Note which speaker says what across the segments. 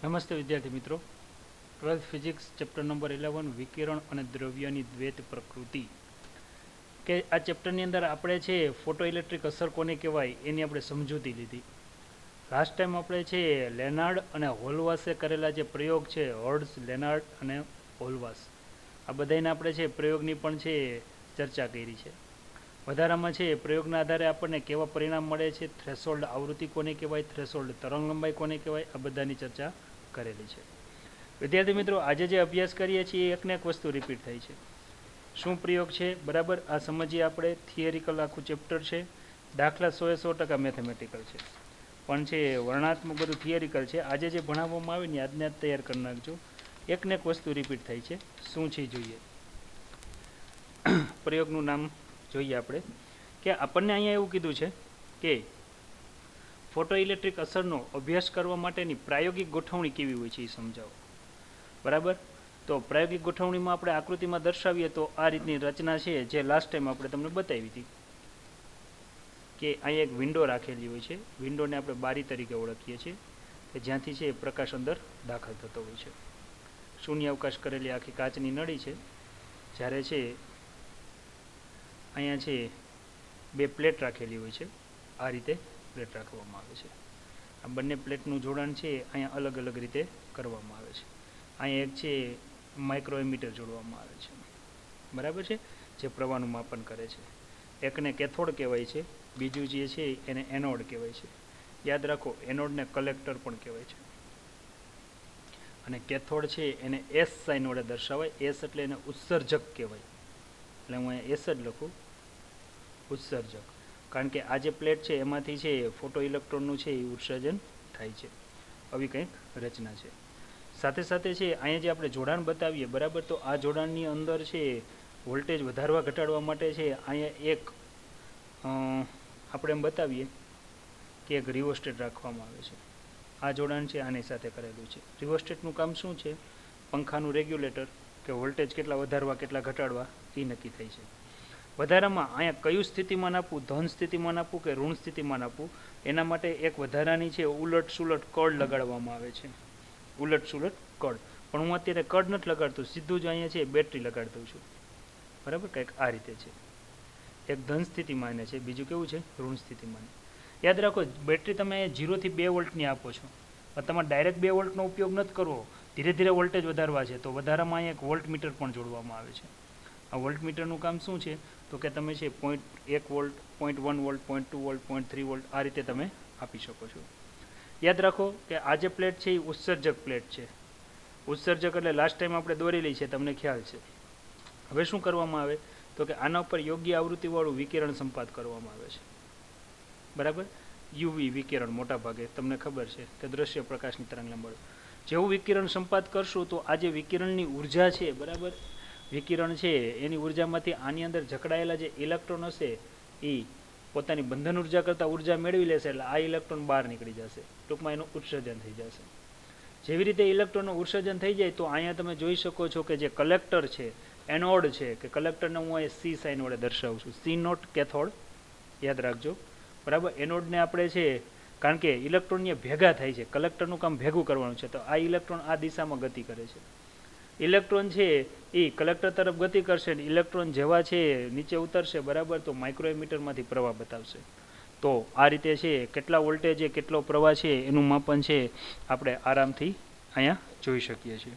Speaker 1: નમસ્તે વિદ્યાર્થી મિત્રો, 12th ફિઝિક્સ ચેપ્ટર નંબર 11 વિકિરણ અને દ્રવ્યની દ્વૈત પ્રકૃતિ કે આ ચેપ્ટરની અંદર આપણે છે ફોટો ઇલેક્ટ્રિક અસર કોને કહેવાય એની આપણે સમજૂતી લીધી. લાસ્ટ ટાઈમ આપણે છે લેનાર્ડ અને હોલવાસે કરેલા જે પ્રયોગ છે, હર્ટ્ઝ, લેનાર્ડ અને હોલવાસ, આ બધાને આપણે છે પ્રયોગની પણ છે ચર્ચા કરી છે. વધારામાં છે પ્રયોગના આધારે આપણને કેવા પરિણામ મળે છે, થ્રેશોલ્ડ આવૃત્તિ કોને કહેવાય, થ્રેશોલ્ડ તરંગલંબાઈ કોને કહેવાય, આ બધાની ચર્ચા કરેલી છે. વિદ્યાર્થી મિત્રો, આજે જે અભ્યાસ કરીએ છીએ એકને એક વસ્તુ રિપીટ થાય છે. શું પ્રયોગ છે, બરાબર? આ સમજીએ આપણે. થિયરિકલ આખું ચેપ્ટર છે, દાખલા 100% મેથેમેટિકલ છે, પણ છે વર્ણાત્મક બધું થિયરિકલ છે. આજે જે ભણાવવામાં આવે ને આજને જ તૈયાર કરી નાખજો. એકને એક વસ્તુ રિપીટ થાય છે. શું છે જોઈએ. પ્રયોગનું નામ જોઈએ આપણે કે આપણને અહીંયા એવું કીધું છે કે ફોટો ઇલેક્ટ્રિક અસરનો અભ્યાસ કરવા માટેની પ્રાયોગિક ગોઠવણી કેવી હોય છે એ સમજાવો. બરાબર? તો પ્રાયોગિક ગોઠવણીમાં આપણે આકૃતિમાં દર્શાવીએ તો આ રીતની રચના છે, જે લાસ્ટ ટાઈમ આપણે તમને બતાવી હતી કે અહીંયા એક વિન્ડો રાખેલી હોય છે. વિન્ડોને આપણે બારી તરીકે ઓળખીએ છીએ કે જ્યાંથી છે પ્રકાશ અંદર દાખલ થતો હોય છે. શૂન્ય અવકાશ કરેલી આખી કાચની નળી છે. જ્યારે છે અહીંયા છે બે પ્લેટ રાખેલી હોય છે. આ રીતે પ્લેટ રાખવામાં આવે છે. આ બંને પ્લેટનું જોડાણ છે અહીંયા અલગ અલગ રીતે કરવામાં આવે છે. અહીંયા એક છે માઇક્રો એમીટર જોડવામાં આવે છે, બરાબર છે, જે પ્રવાહનું માપન કરે છે. એકને કેથોડ કહેવાય છે, બીજું જે છે એને એનોડ કહેવાય છે. યાદ રાખો, એનોડને કલેક્ટર પણ કહેવાય છે. અને કેથોડ છે એને એસ સાઇન વડે દર્શાવાય. એસ એટલે એને ઉત્સર્જક કહેવાય. એટલે હું અહીંયા એસ જ લખું, ઉત્સર્જક. કારણ કે આ જે પ્લેટ છે એમાંથી છે ફોટો ઇલેક્ટ્રોનનું છે એ ઉત્સર્જન થાય છે. આવી કંઈક રચના છે. સાથે સાથે છે અહીંયા જે આપણે જોડાણ બતાવીએ, બરાબર, તો આ જોડાણની અંદર છે વોલ્ટેજ વધારવા ઘટાડવા માટે છે અહીંયા એક આપણે એમ બતાવીએ કે એક રિવોસ્ટેટ રાખવામાં આવે છે. આ જોડાણ છે આની સાથે કરેલું છે. રિવોસ્ટેટનું કામ શું છે? પંખાનું રેગ્યુલેટર, કે વોલ્ટેજ કેટલા વધારવા કેટલા ઘટાડવા એ નક્કી થાય છે. વધારામાં અહીંયા કયું સ્થિતિમાન આપવું, ધન સ્થિતિમાન આપવું કે ઋણ સ્થિતિમાન આપવું, એના માટે એક વધારાની છે ઉલટ સુલટ કળ લગાડવામાં આવે છે. ઉલટ સુલટ કળ. પણ હું અત્યારે કળ નથી લગાડતું, સીધું જ અહીંયા છે બેટરી લગાડી દઉં છું. બરાબર? કંઈક આ રીતે છે. એક ધન સ્થિતિમાન છે, બીજું કેવું છે? ઋણ સ્થિતિમાન. યાદ રાખો, બેટરી તમે 0 થી 2 વોલ્ટની આપો છો, પણ તમારે ડાયરેક્ટ 2 વોલ્ટનો ઉપયોગ નથી કરવો, ધીરે ધીરે વોલ્ટેજ વધારવા છે, તો વધારામાં અહીંયા એક વોલ્ટ મીટર પણ જોડવામાં આવે છે. આ વોલ્ટ મીટરનું કામ શું છે? તો કે તમે છે 0.1 વોલ્ટ, 0.1 વોલ્ટ, 0.2 વોલ્ટ, 0.3 વોલ્ટ આ રીતે તમે આપી શકો છો. યાદ રાખો કે આ જે પ્લેટ છે એ ઉત્સર્જક પ્લેટ છે. ઉત્સર્જક એટલે લાસ્ટ ટાઈમ આપણે દોરેલી છે, તમને ખ્યાલ છે. હવે શું કરવામાં આવે? તો કે આના ઉપર યોગ્ય આવૃત્તિવાળું વિકિરણ સંપાત કરવામાં આવે છે. બરાબર? યુવી વિકિરણ મોટા ભાગે તમને ખબર છે કે દ્રશ્ય પ્રકાશની તરંગલંબાઈ. જેવું વિકિરણ સંપાત કરશું તો આ જે વિકિરણની ઉર્જા છે, બરાબર, વિકિરણ છે એની ઉર્જામાંથી આની અંદર જકડાયેલા જે ઇલેક્ટ્રોન હશે એ પોતાની બંધન ઉર્જા કરતાં ઉર્જા મેળવી લેશે, એટલે આ ઇલેક્ટ્રોન બહાર નીકળી જશે. ટૂંકમાં એનું ઉત્સર્જન થઈ જશે. જેવી રીતે ઇલેક્ટ્રોનનું ઉત્સર્જન થઈ જાય તો અહીંયા તમે જોઈ શકો છો કે જે કલેક્ટર છે, એનોડ છે, કે કલેક્ટરને હું અહીં સી સાઇન વડે દર્શાવું છું. સી નોટ કેથોડ, યાદ રાખજો. બરાબર? એનોડને આપણે છે, કારણ કે ઇલેક્ટ્રોન ભેગા થાય છે, કલેક્ટરનું કામ ભેગું કરવાનું છે, તો આ ઇલેક્ટ્રોન આ દિશામાં ગતિ કરે છે. ઇલેક્ટ્રોન છે એ કલેક્ટર તરફ ગતિ કરશે, ને ઇલેક્ટ્રોન જેવા છે નીચે ઉતરશે, બરાબર, તો માઇક્રો એમીટરમાંથી પ્રવાહ બતાવશે. તો આ રીતે છે કેટલા વોલ્ટેજ કેટલો પ્રવાહ છે એનું માપન છે આપણે આરામથી અહીંયા જોઈ શકીએ છીએ.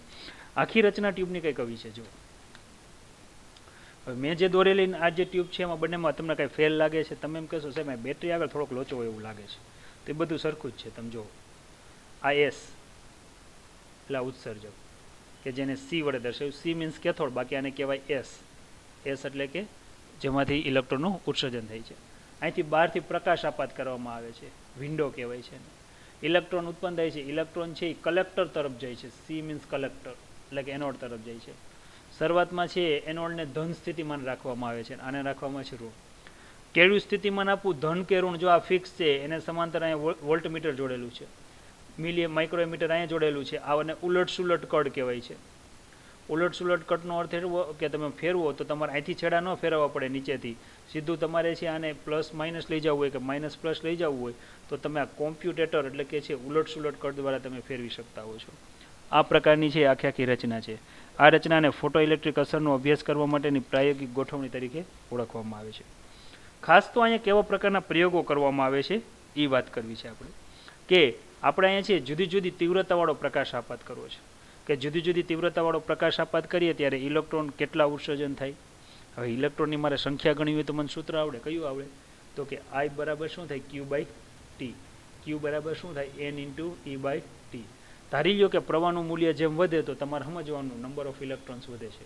Speaker 1: આખી રચના ટ્યુબની કંઈક આવી છે. જો હવે મેં જે દોરેલી આ જે ટ્યુબ છે એમાં બંનેમાં તમને કાંઈ ફેલ લાગે છે? તમે એમ કહેશો સાહેબ બેટરી આગળ થોડોક લોચો હોય એવું લાગે છે. તો એ બધું સરખું જ છે. તમે જુઓ, આ એસ એટલે ઉત્સર્જક, કે જેને સી વડે દર્શાવ્યું. સી મીન્સ કેથોડ, બાકી આને કહેવાય એસ. એસ એટલે કે જેમાંથી ઇલેક્ટ્રોનનું ઉત્સર્જન થાય છે. અહીંથી બહારથી પ્રકાશ આપાત કરવામાં આવે છે, વિન્ડો કહેવાય છે. ઇલેક્ટ્રોન ઉત્પન્ન થાય છે. ઇલેક્ટ્રોન છે એ કલેક્ટર તરફ જાય છે. સી મીન્સ કલેક્ટર એટલે કે એનોડ તરફ જાય છે. શરૂઆતમાં છે એનોડને ધન સ્થિતિમાન રાખવામાં આવે છે, આને રાખવામાં છે ઋણ. કેળું સ્થિતિમાન આપવું, ધન કે ઋણ, જો આ ફિક્સ છે એને સમાંતર અહીંયા વોલ્ટ મીટર જોડેલું છે, મિલી માઇક્રો મીટર અહીંયા જોડેલું છે. આને ઉલટ સુલટ કળ કહેવાય છે. ઉલટ સુલટ કટનો અર્થ એવો કે તમે ફેરવો તો તમારે અહીંથી છેડા ન ફેરવવા પડે નીચેથી, સીધું તમારે છે આને પ્લસ માઇનસ લઈ જવું હોય કે માઇનસ પ્લસ લઈ જવું હોય તો તમે આ કોમ્પ્યુટેટર એટલે કે છે ઉલટ સુલટ કટ દ્વારા તમે ફેરવી શકતા હો છો. આ પ્રકારની છે આખી રચના છે. આ રચનાને ફોટો ઇલેક્ટ્રિક અસરનો અભ્યાસ કરવા માટેની પ્રાયોગિક ગોઠવણી તરીકે ઓળખવામાં આવે છે. ખાસ તો અહીંયા કેવા પ્રકારના પ્રયોગો કરવામાં આવે છે એ વાત કરવી છે આપણે, કે આપણે અહીંયા છે જુદી જુદી તીવ્રતાવાળો પ્રકાશ આપાત કરવો છે, કે જુદી જુદી તીવ્રતાવાળો પ્રકાશ આપાત કરીએ ત્યારે ઇલેક્ટ્રોન કેટલા ઉત્સર્જન થાય. હવે ઇલેક્ટ્રોનની મારે સંખ્યા ગણવી હોય તો મને સૂત્ર આવડે, કયું આવડે? તો કે I બરાબર શું થાય? Q/T. Q બરાબર શું થાય? N × E/T. ધારી લો કે પ્રવાહનું મૂલ્ય જેમ વધે તો તમારે સમજવાનું નંબર ઓફ ઇલેક્ટ્રોન્સ વધે છે,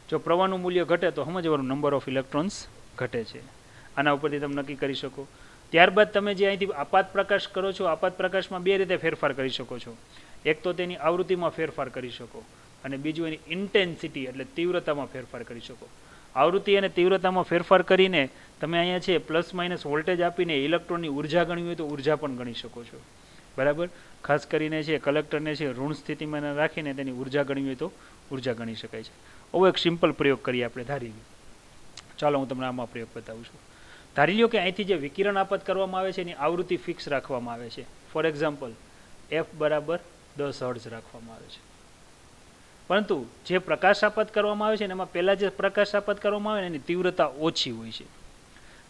Speaker 1: જો પ્રવાહનું મૂલ્ય ઘટે તો સમજવાનું નંબર ઓફ ઇલેક્ટ્રોન્સ ઘટે છે. આના ઉપરથી તમે નક્કી કરી શકો. ત્યારબાદ તમે જે અહીંથી આપાત પ્રકાશ કરો છો, આપાત પ્રકાશમાં બે રીતે ફેરફાર કરી શકો છો. એક તો તેની આવૃત્તિમાં ફેરફાર કરી શકો અને બીજું એની ઇન્ટેન્સિટી એટલે તીવ્રતામાં ફેરફાર કરી શકો. આવૃત્તિ અને તીવ્રતામાં ફેરફાર કરીને તમે અહીંયા છે પ્લસ માઇનસ વોલ્ટેજ આપીને ઇલેક્ટ્રોનની ઉર્જા ગણવી હોય તો ઉર્જા પણ ગણી શકો છો. બરાબર. ખાસ કરીને છે કલેક્ટરને છે ઋણ સ્થિતિમાં રાખીને તેની ઉર્જા ગણવી હોય તો ઉર્જા ગણી શકાય છે. હવે એક સિમ્પલ પ્રયોગ કરીએ આપણે ધારી. ચાલો હું તમને આમાં પ્રયોગ બતાવું છું. ધારી લો કે અહીંથી જે વિકિરણ આપાત કરવામાં આવે છે એની આવૃત્તિ ફિક્સ રાખવામાં આવે છે. ફોર એક્ઝામ્પલ F બરાબર 10 હર્ટ્ઝ રાખવામાં આવે છે. પરંતુ જે પ્રકાશ આપાત કરવામાં આવે છે ને એમાં પહેલાં જે પ્રકાશ આપાત કરવામાં આવે ને એની તીવ્રતા ઓછી હોય છે.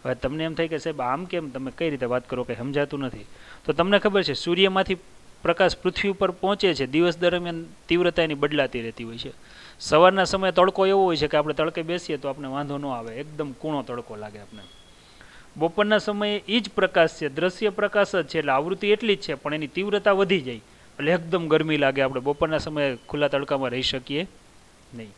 Speaker 1: હવે તમને એમ થાય કે સાહેબ આમ કેમ, તમે કઈ રીતે વાત કરો કે સમજાતું નથી. તો તમને ખબર છે સૂર્યમાંથી પ્રકાશ પૃથ્વી ઉપર પહોંચે છે, દિવસ દરમિયાન તીવ્રતા એની બદલાતી રહેતી હોય છે. સવારના સમયે તડકો એવો હોય છે કે આપણે તડકે બેસીએ તો આપણે વાંધો ન આવે, એકદમ કૂણો તડકો લાગે આપણે. બપોરના સમયે એ જ પ્રકાશ છે, દ્રશ્ય પ્રકાશ જ છે, એટલે આવૃત્તિ એટલી જ છે પણ એની તીવ્રતા વધી જાય એટલે એકદમ ગરમી લાગે, આપણે બપોરના સમયે ખુલ્લા તડકામાં રહી શકીએ નહીં.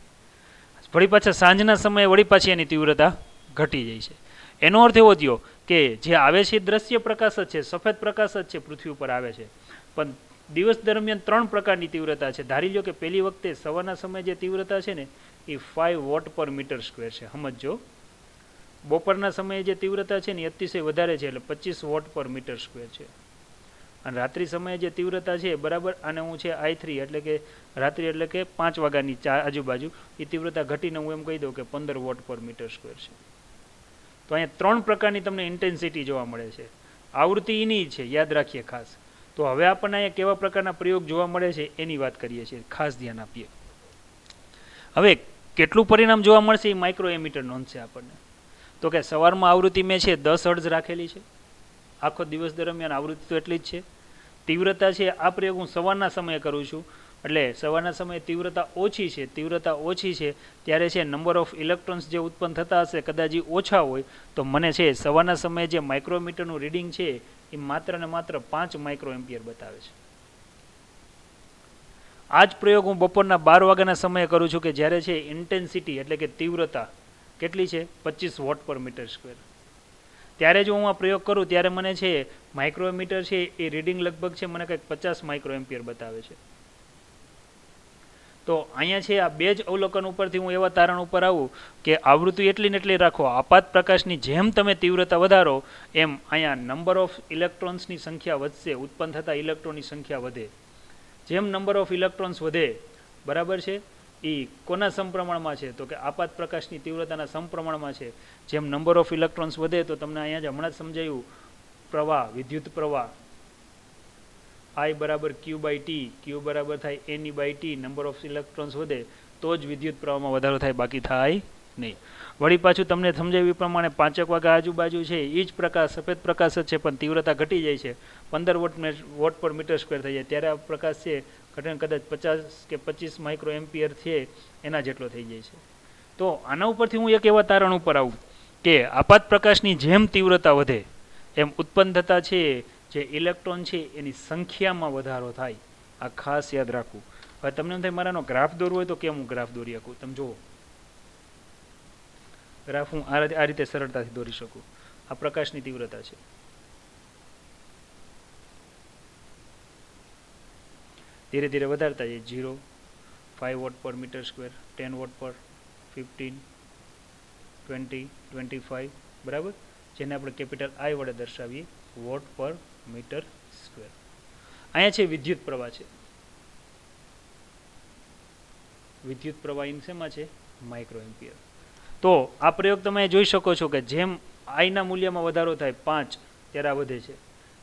Speaker 1: વળી પાછા સાંજના સમયે વળી પાછી એની તીવ્રતા ઘટી જાય છે. એનો અર્થ એવો થયો કે જે આવે છે દ્રશ્ય પ્રકાશ જ છે, સફેદ પ્રકાશ જ છે, પૃથ્વી ઉપર આવે છે, પણ દિવસ દરમિયાન 3 પ્રકારની તીવ્રતા છે. ધારી લો કે પહેલી વખતે સવારના સમયે જે તીવ્રતા છે ને એ 5 વોટ/મીટર² છે, સમજો. બપોરના સમયે જે તીવ્રતા છે ને એ અતિશય વધારે છે એટલે 25 વોટ/મીટર² છે. અને રાત્રિ સમયે જે તીવ્રતા છે બરાબર, આને હું છે I3 એટલે કે રાત્રિ એટલે કે 5 વાગ્યાની આજુબાજુ એ તીવ્રતા ઘટીને હું એમ કહી દઉં કે 15 વોટ/મીટર² છે. તો અહીંયા 3 પ્રકારની તમને ઇન્ટેન્સિટી જોવા મળે છે. આવૃત્તિ એની છે, યાદ રાખીએ ખાસ. તો હવે આપણને અહીંયા કેવા પ્રકારના પ્રયોગ જોવા મળે છે એની વાત કરીએ છીએ, ખાસ ધ્યાન આપીએ. હવે કેટલું પરિણામ જોવા મળશે એ માઇક્રો એમીટર નોંધશે આપણને. તો કે સવારમાં આવૃત્તિ મેં છે 10 હર્ટ્ઝ રાખેલી છે, આખો દિવસ દરમિયાન આવૃત્તિ તો એટલી જ છે. તીવ્રતા છે આ પ્રયોગ હું સવારના સમયે કરું છું એટલે સવારના સમયે તીવ્રતા ઓછી છે. તીવ્રતા ઓછી છે ત્યારે છે નંબર ઓફ ઇલેક્ટ્રોન્સ જે ઉત્પન્ન થતા હશે કદાચ એ ઓછા હોય તો મને છે સવારના સમયે જે માઇક્રોમીટરનું રીડિંગ છે એ માત્ર ને માત્ર 5 માઇક્રો એમ્પિયર બતાવે છે. આ જ પ્રયોગ હું બપોરના 12 વાગ્યાના સમયે કરું છું કે જ્યારે છે ઇન્ટેન્સિટી એટલે કે તીવ્રતા કેટલી છે 25 વોટ/મીટર². ત્યારે જો હું આ પ્રયોગ કરું ત્યારે મને છે માઇક્રોમીટર છે એ રીડિંગ લગભગ છે મને કંઈક 50 માઇક્રો એમ્પિયર બતાવે છે. તો અહીંયા છે આ બે જ અવલોકન ઉપરથી હું એવા તારણ ઉપર આવું કે આવૃત્તિ એટલી ને એટલી રાખો. આપાત પ્રકાશની જેમ તમે તીવ્રતા વધારો એમ અહીંયા નંબર ઓફ ઇલેક્ટ્રોન્સની સંખ્યા વધશે, ઉત્પન્ન થતા ઇલેક્ટ્રોનની સંખ્યા વધે. જેમ નંબર ઓફ ઇલેક્ટ્રોન્સ વધે બરાબર છે એ કોના સમપ્રમાણમાં છે તો કે આપાત પ્રકાશની તીવ્રતાના સમપ્રમાણમાં છે. જેમ નંબર ઓફ ઇલેક્ટ્રોન્સ વધે તો તમને અહીંયા જ હમણાં જ સમજાયું પ્રવાહ, વિદ્યુત પ્રવાહ I બરાબર Q/T, Q બરાબર થાય NE/T, નંબર ઓફ ઇલેક્ટ્રોન્સ વધે તો જ વિદ્યુત પ્રવાહમાં વધારો થાય, બાકી થાય નહીં. વળી પાછું તમને સમજાવ્યું પ્રમાણે 5 વાગ્યા આજુબાજુ છે એ જ પ્રકાશ સફેદ પ્રકાશ જ છે પણ તીવ્રતા ઘટી જાય છે, 15 વોટ/મીટર² થઈ જાય ત્યારે આ પ્રકાશ છે ઘટન કદાચ 50 કે 25 માઇક્રો એમ્પિયર છે એના જેટલો થઈ જાય છે. તો આના ઉપરથી હું એક એવા તારણ ઉપર આવું કે આપાત પ્રકાશની જેમ તીવ્રતા વધે એમ ઉત્પન્ન થતા છે જે ઇલેક્ટ્રોન છે એની સંખ્યામાં વધારો થાય. આ ખાસ યાદ રાખવું. હવે તમને એમ થાય મારાનો ગ્રાફ દોરવો હોય તો કેમ હું ગ્રાફ દોરી શકું? તમે જુઓ ગ્રાફ હું આ રીતે સરળતાથી દોરી શકું. આ પ્રકાશની તીવ્રતા છે. ધીરે ધીરે વધારતા જઈએ 0, 5 વોટ/મીટર², 10 વોટ/, 15, 20, 25 બરાબર, જેને આપણે કેપિટલ I વડે દર્શાવીએ વોટ/મીટર². અહીંયા છે વિદ્યુત પ્રવાહ છે. વિદ્યુત પ્રવાહ શેમાં છે? Micro ampere. તો આ પ્રયોગ તમે જોઈ શકો છો કે જેમ આઈના મૂલ્યમાં વધારો થાય 5 ત્યારે આ વધે છે,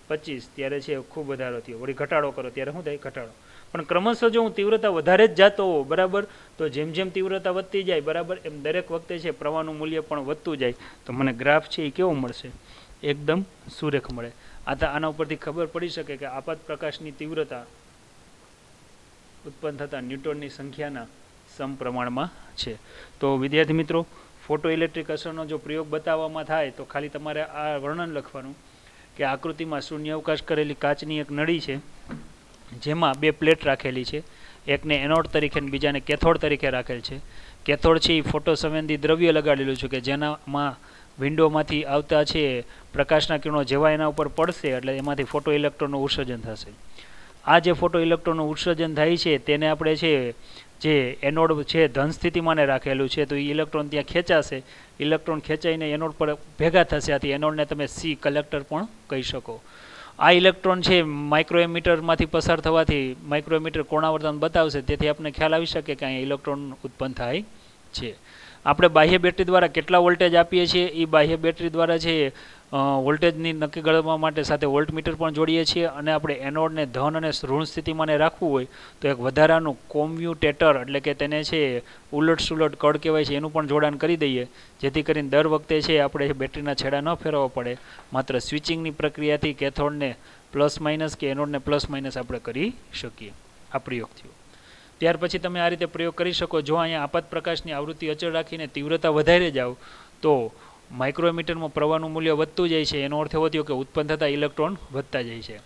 Speaker 1: 25 ત્યારે છે ખૂબ વધારો થયો, વળી ઘટાડો કરો ત્યારે શું થાય? ઘટાડો. પણ ક્રમશઃ જો હું તીવ્રતા વધારે જ જાતો હોઉં, બરાબર, તો જેમ જેમ તીવ્રતા વધતી જાય, બરાબર, એમ દરેક વખતે છે પ્રવાહનું મૂલ્ય પણ વધતું જાય. તો મને ગ્રાફ છે એ કેવો મળશે? એકદમ સુરેખ મળે. આના ઉપરથી ખબર પડી શકે કે આપાત પ્રકાશની તીવ્રતા ઉત્પન્ન થતા ન્યૂટનની સંખ્યાના સમપ્રમાણમાં છે. તો વિદ્યાર્થી મિત્રો, ફોટો ઇલેક્ટ્રિક અસરનો જો પ્રયોગ બતાવવામાં થાય તો ખાલી તમારે આ વર્ણન લખવાનું કે આકૃતિમાં શૂન્ય અવકાશ કરેલી કાચની એક નળી છે જેમાં 2 પ્લેટ રાખેલી છે, એકને એનોડ તરીકે અને બીજાને કેથોડ તરીકે રાખેલ છે. કેથોડ છે એ ફોટો સંવેદી દ્રવ્ય લગાડેલું છે કે જેનામાં વિન્ડોમાંથી આવતા છે પ્રકાશના કિરણો જેવા એના ઉપર પડશે એટલે એમાંથી ફોટો ઇલેક્ટ્રોનનું ઉત્સર્જન થશે. આ જે ફોટો ઇલેક્ટ્રોનનું ઉત્સર્જન થાય છે તેને આપણે છે જે એનોડ છે ધન સ્થિતિમાંને રાખેલું છે, તો એ ઇલેક્ટ્રોન ત્યાં ખેંચાશે, ઇલેક્ટ્રોન ખેંચાઈને એનોડ પર ભેગા થશે. આથી એનોડને તમે સી કલેક્ટર પણ કહી શકો. આ ઇલેક્ટ્રોન છે માઇક્રોએમીટરમાંથી પસાર થવાથી માઇક્રોએમીટર કોણાવર્તન બતાવશે, તેથી આપણને ખ્યાલ આવી શકે કે અહીંયા ઇલેક્ટ્રોન ઉત્પન્ન થાય છે. આપણે બાહ્ય બેટરી દ્વારા કેટલા વોલ્ટેજ આપીએ છીએ એ બાહ્ય બેટરી દ્વારા છે વોલ્ટેજની નક્કી કરવા માટે સાથે વોલ્ટમીટર પણ જોડીએ છીએ, અને આપણે એનોડને ધન અને ઋણ સ્થિતિમાં રાખવું હોય તો એક વધારાનું કોમ્યુટેટર એટલે કે તેને છે ઉલટ સુલટ કળ કહેવાય છે એનું પણ જોડાણ કરી દઈએ, જેથી કરીને દર વખતે છે આપણે બેટરીના છેડા ન ફેરવવા પડે, માત્ર સ્વિચિંગની પ્રક્રિયાથી કેથોડને પ્લસ માઇનસ કે એનોડને પ્લસ માઇનસ આપણે કરી શકીએ. આ પ્રયોગ થયો. ત્યાર પછી તમે આ રીતે પ્રયોગ કરી શકો. જો અહીંયા આપાત પ્રકાશની આવૃત્તિ અચળ રાખીને તીવ્રતા વધારે જાઓ તો માઇક્રોમીટરમાં પ્રવાહનું મૂલ્ય વધતું જાય છે, એનો અર્થ એવો થયો કે ઉત્પન્ન થતા ઇલેક્ટ્રોન વધતા જાય છે.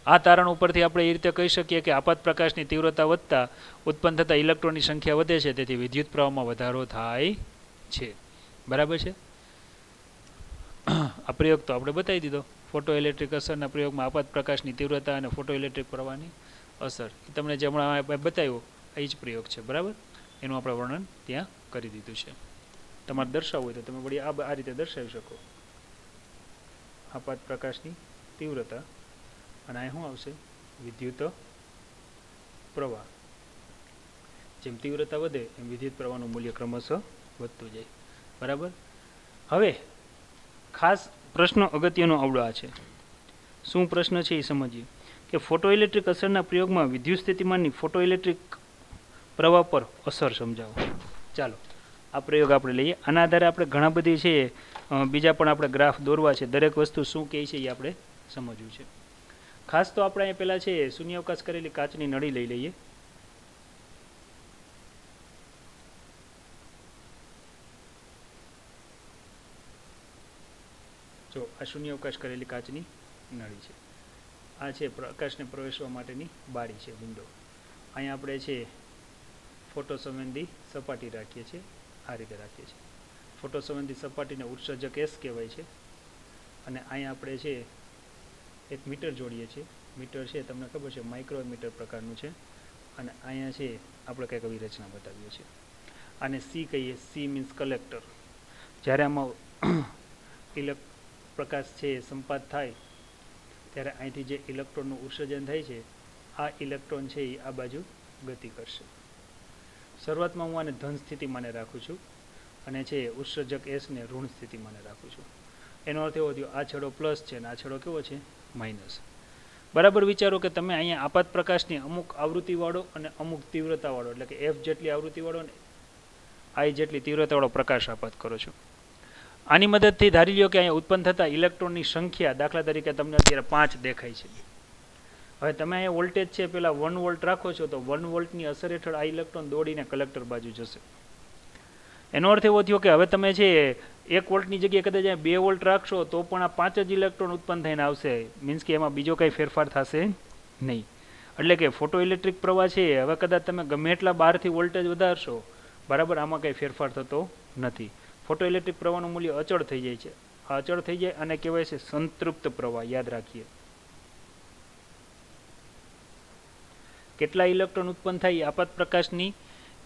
Speaker 1: આ તારણ ઉપરથી આપણે એ રીતે કહી શકીએ કે આપાત પ્રકાશની તીવ્રતા વધતા ઉત્પન્ન થતા ઇલેક્ટ્રોનની સંખ્યા વધે છે, તેથી વિદ્યુત પ્રવાહમાં વધારો થાય છે. બરાબર છે. આ પ્રયોગ તો આપણે બતાવી દીધો. ફોટો ઇલેક્ટ્રિક અસરના પ્રયોગમાં આપાત પ્રકાશની તીવ્રતા અને ફોટો ઇલેક્ટ્રિક પ્રવાહની અસર તમને જે હમણાં બતાવ્યો એ જ પ્રયોગ છે. બરાબર, એનું આપણે વર્ણન ત્યાં કરી દીધું છે. તમારે દર્શાવવું હોય તો તમે વળી આ રીતે દર્શાવી શકો. આપાત પ્રકાશની તીવ્રતા અને અહીં શું આવશે? વિદ્યુત પ્રવાહ. જેમ તીવ્રતા વધે એમ વિદ્યુત પ્રવાહનું મૂલ્ય ક્રમશઃ વધતું જાય. બરાબર. હવે ખાસ પ્રશ્ન અગત્યનો આવડો આ છે. શું પ્રશ્ન છે એ સમજીએ કે ફોટો ઇલેક્ટ્રિક અસરના પ્રયોગમાં વિદ્યુત સ્થિતિમાનની ફોટો ઇલેક્ટ્રિક પ્રવાહ પર અસર સમજાવો. ચાલો આ પ્રયોગ આપણે લઈએ. આના આધારે આપણે ઘણા બધી છે બીજા પણ આપણે ગ્રાફ દોરવા છે. દરેક વસ્તુ શું કહે છે એ આપણે સમજવું છે. ખાસ તો આપણે અહીંયા પહેલાં છે શૂન્યાવકાશ કરેલી કાચની નળી લઈ લઈએ. જો આ શૂન્યાવકાશ કરેલી કાચની નળી છે. આ છે પ્રકાશને પ્રવેશવા માટેની બારી છે, વિન્ડો. અહીંયા આપણે છે ફોટો સંવેદી સપાટી રાખીએ છીએ. આ રીતે રાખીએ છીએ. ફોટો સંવેદી સપાટીને ઉત્સર્જક એસ કહેવાય છે. અને અહીંયા આપણે છે એક મીટર જોડીએ છીએ. મીટર છે તમને ખબર છે માઇક્રોમીટર પ્રકારનું છે. અને અહીંયા છે આપણે કંઈક આવી રચના બતાવીએ છીએ. આને સી કહીએ. C means collector. જ્યારે આમાં પ્રકાશ છે એ સંપાત થાય ત્યારે અહીંથી જે ઇલેક્ટ્રોનનું ઉત્સર્જન થાય છે, આ ઇલેક્ટ્રોન છે એ આ બાજુ ગતિ કરશે. શરૂઆતમાં હું આને ધન સ્થિતિમાં રાખું છું અને છે ઉત્સર્જક એસને ઋણ સ્થિતિમાં રાખું છું. એનો અર્થ એવો થયો આ છેડો પ્લસ છે અને આ છેડો કેવો છે? માઇનસ. બરાબર વિચારો કે તમે અહીંયા આપાત પ્રકાશની અમુક આવૃત્તિવાળો અને અમુક તીવ્રતાવાળો એટલે કે એફ જેટલી આવૃત્તિવાળો અને આઈ જેટલી તીવ્રતાવાળો પ્રકાશ આપાત કરો છો. આની મદદથી ધારી લ્યો કે અહીંયા ઉત્પન્ન થતા ઇલેક્ટ્રોનની સંખ્યા દાખલા તરીકે તમને અત્યારે 5 દેખાય છે. હવે તમે અહીંયા વોલ્ટેજ છે પેલા 1 વોલ્ટ રાખો છો તો 1 વોલ્ટની અસર હેઠળ આ ઇલેક્ટ્રોન દોડીને કલેક્ટર બાજુ જશે. એનો અર્થ એવો થયો કે હવે તમે છે 1 વોલ્ટની જગ્યાએ કદાચ 2 વોલ્ટ રાખશો તો પણ આ 5 જ ઇલેક્ટ્રોન ઉત્પન્ન થઈને આવશે. મીન્સ કે એમાં બીજો કંઈ ફેરફાર થશે નહીં. એટલે કે ફોટો ઇલેક્ટ્રિક પ્રવાહ છે હવે કદાચ તમે ગમે એટલા બહારથી વોલ્ટેજ વધારશો, બરાબર, આમાં કંઈ ફેરફાર થતો નથી. ફોટો ઇલેક્ટ્રિક પ્રવાહનું મૂલ્ય અચળ થઈ જાય છે. આ અચળ થઈ જાય અને કહેવાય છે સંતૃપ્ત પ્રવાહ. યાદ રાખીએ. કેટલા ઇલેક્ટ્રોન ઉત્પન્ન થાય એ આપાત પ્રકાશની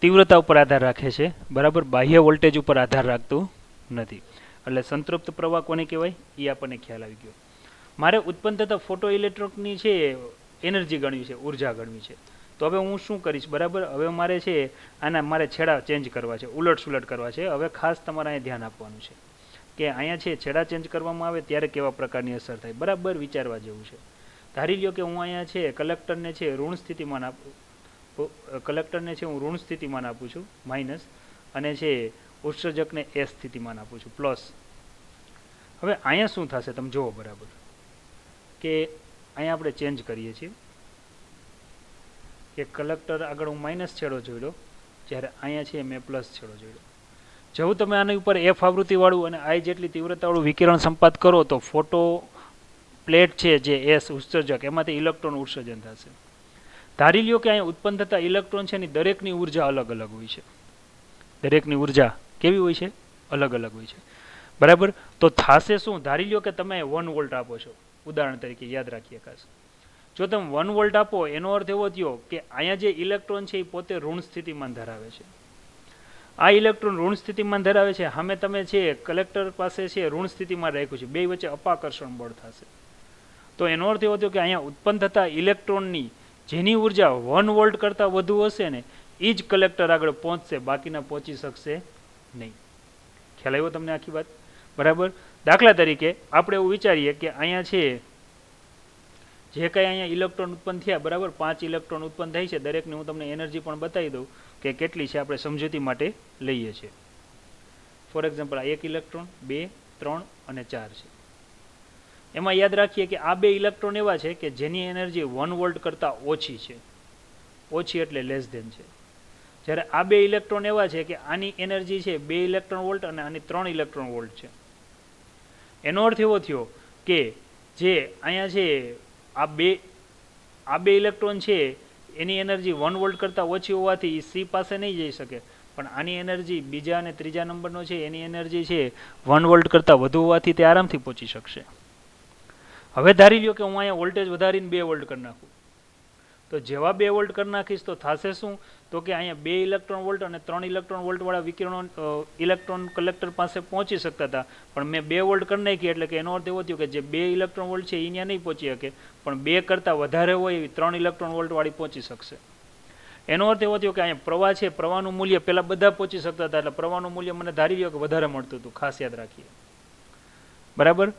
Speaker 1: તીવ્રતા ઉપર આધાર રાખે છે, બરાબર, બાહ્ય વોલ્ટેજ ઉપર આધાર રાખતું નથી. એટલે સંતૃપ્ત પ્રવાહ કોને કહેવાય એ આપણને ખ્યાલ આવી ગયો. મારે ઉત્પન્ન થતા ફોટો ઇલેક્ટ્રોનની છે એનર્જી ગણવી છે, ઉર્જા ગણવી છે. તો હવે હું શું કરીશ, બરાબર. હવે મારે છે આના મારે છેડા ચેન્જ કરવા છે, ઉલટ સુલટ કરવા છે. હવે ખાસ તમારે અહીંયા ધ્યાન આપવાનું છે કે અહીંયા છે છેડા ચેન્જ કરવામાં આવે ત્યારે કેવા પ્રકારની અસર થાય, બરાબર વિચારવા જેવું છે. ધારી લ્યો કે હું અહીંયા છે કલેક્ટરને છે ઋણ સ્થિતિમાન આપું, કલેક્ટરને છે હું ઋણ સ્થિતિમાન આપું છું માઇનસ, અને છે ઉત્સર્જકને એસ સ્થિતિમાન આપું છું પ્લસ. હવે અહીંયા શું થશે તમે જુઓ, બરાબર કે અહીંયા આપણે ચેન્જ કરીએ છીએ કે કલેક્ટર આગળ હું માઇનસ છેડો જોડ્યો, જ્યારે અહીંયા છે મેં પ્લસ છેડો જોડ્યો. જેવું તમે આની ઉપર એફ આવૃત્તિવાળું અને આઈ જેટલી તીવ્રતાવાળું વિકિરણ સંપાત કરો તો ફોટો પ્લેટ છે જે એસ ઉત્સર્જક એમાંથી ઇલેક્ટ્રોન ઉત્સર્જન થશે. ધારી લ્યો કે અહીંયા ઉત્પન્ન થતા ઇલેક્ટ્રોન છે એની દરેકની ઉર્જા અલગ અલગ હોય છે. દરેકની ઉર્જા કેવી હોય છે? અલગ અલગ હોય છે, બરાબર. તો થશે શું, ધારી લ્યો કે તમે 1 વોલ્ટ આપો છો, ઉદાહરણ તરીકે યાદ રાખીએ ખાસ. જો તમે 1 વોલ્ટ આપો એનો અર્થ એવો થયો કે અહીંયા જે ઇલેક્ટ્રોન છે એ પોતે ઋણ સ્થિતિમાન ધરાવે છે. આ ઇલેક્ટ્રોન ઋણ સ્થિતિમાન ધરાવે છે, સામે તમે છે કલેક્ટર પાસે છે ઋણ સ્થિતિમાન રાખ્યું છે, બે વચ્ચે અપાકર્ષણ બળ થશે. તો એનો અર્થ એવો થયો કે અહીંયા ઉત્પન્ન થતા ઇલેક્ટ્રોનની જેની ઉર્જા 1 વોલ્ટ કરતાં વધુ હશે ને એ જ કલેક્ટર આગળ પહોંચશે, બાકીના પહોંચી શકશે નહીં. ખ્યાલ આવ્યો તમને આખી વાત, બરાબર. દાખલા તરીકે આપણે એવું વિચારીએ કે અહીંયા છે જે કંઈ અહીંયા ઇલેક્ટ્રોન ઉત્પન્ન થયા, બરાબર 5 ઇલેક્ટ્રોન ઉત્પન્ન થાય છે, દરેકની હું તમને એનર્જી પણ બતાવી દઉં કે કેટલી છે, આપણે સમજૂતી માટે લઈએ છીએ. ફોર એક્ઝામ્પલ આ 1 ઇલેક્ટ્રોન 2 3 અને 4 છે. એમાં યાદ રાખીએ કે આ 2 ઇલેક્ટ્રોન એવા છે કે જેની એનર્જી 1 વોલ્ટ કરતાં ઓછી છે, ઓછી એટલે લેસ ધેન છે. જ્યારે આ 2 ઇલેક્ટ્રોન એવા છે કે આની એનર્જી છે 2 ઇલેક્ટ્રોન વોલ્ટ અને આની 3 ઇલેક્ટ્રોન વોલ્ટ છે. એનો અર્થ એવો થયો કે જે અહીંયા છે આ બે ઇલેક્ટ્રોન છે એની એનર્જી 1 વોલ્ટ કરતાં ઓછી હોવાથી સી પાસે નહીં જઈ શકે, પણ આની એનર્જી બીજા અને ત્રીજા નંબરનો છે એની એનર્જી છે 1 વોલ્ટ કરતાં વધુ હોવાથી તે આરામથી પહોંચી શકશે. હવે ધારી લ્યો કે હું અહીંયા વોલ્ટેજ વધારીને 2 વોલ્ટ કરી નાખું, તો જેવા 2 વોલ્ટ કરી નાખીશ તો થશે શું, તો કે અહીંયા 2 ઇલેક્ટ્રોન વોલ્ટ અને 3 ઇલેક્ટ્રોન વોલ્ટવાળા વિકિરણો ઇલેક્ટ્રોન કલેક્ટર પાસે પહોંચી શકતા હતા, પણ મેં 2 વોલ્ટ કરી નાખી એટલે કે એનો અર્થ એવો થયો કે જે 2 ઇલેક્ટ્રોન વોલ્ટ છે એ ત્યાં નહીં પહોંચી શકે, પણ 2 કરતાં વધારે હોય એવી 3 ઇલેક્ટ્રોન વોલ્ટવાળી પહોંચી શકશે. એનો અર્થ એવો થયો કે અહીંયા પ્રવાહ છે, પ્રવાહનું મૂલ્ય પહેલાં બધા પહોંચી શકતા હતા, એટલે પ્રવાહનું મૂલ્ય મને ધારી લ્યો કે વધારે મળતું હતું, ખાસ યાદ રાખીએ, બરાબર.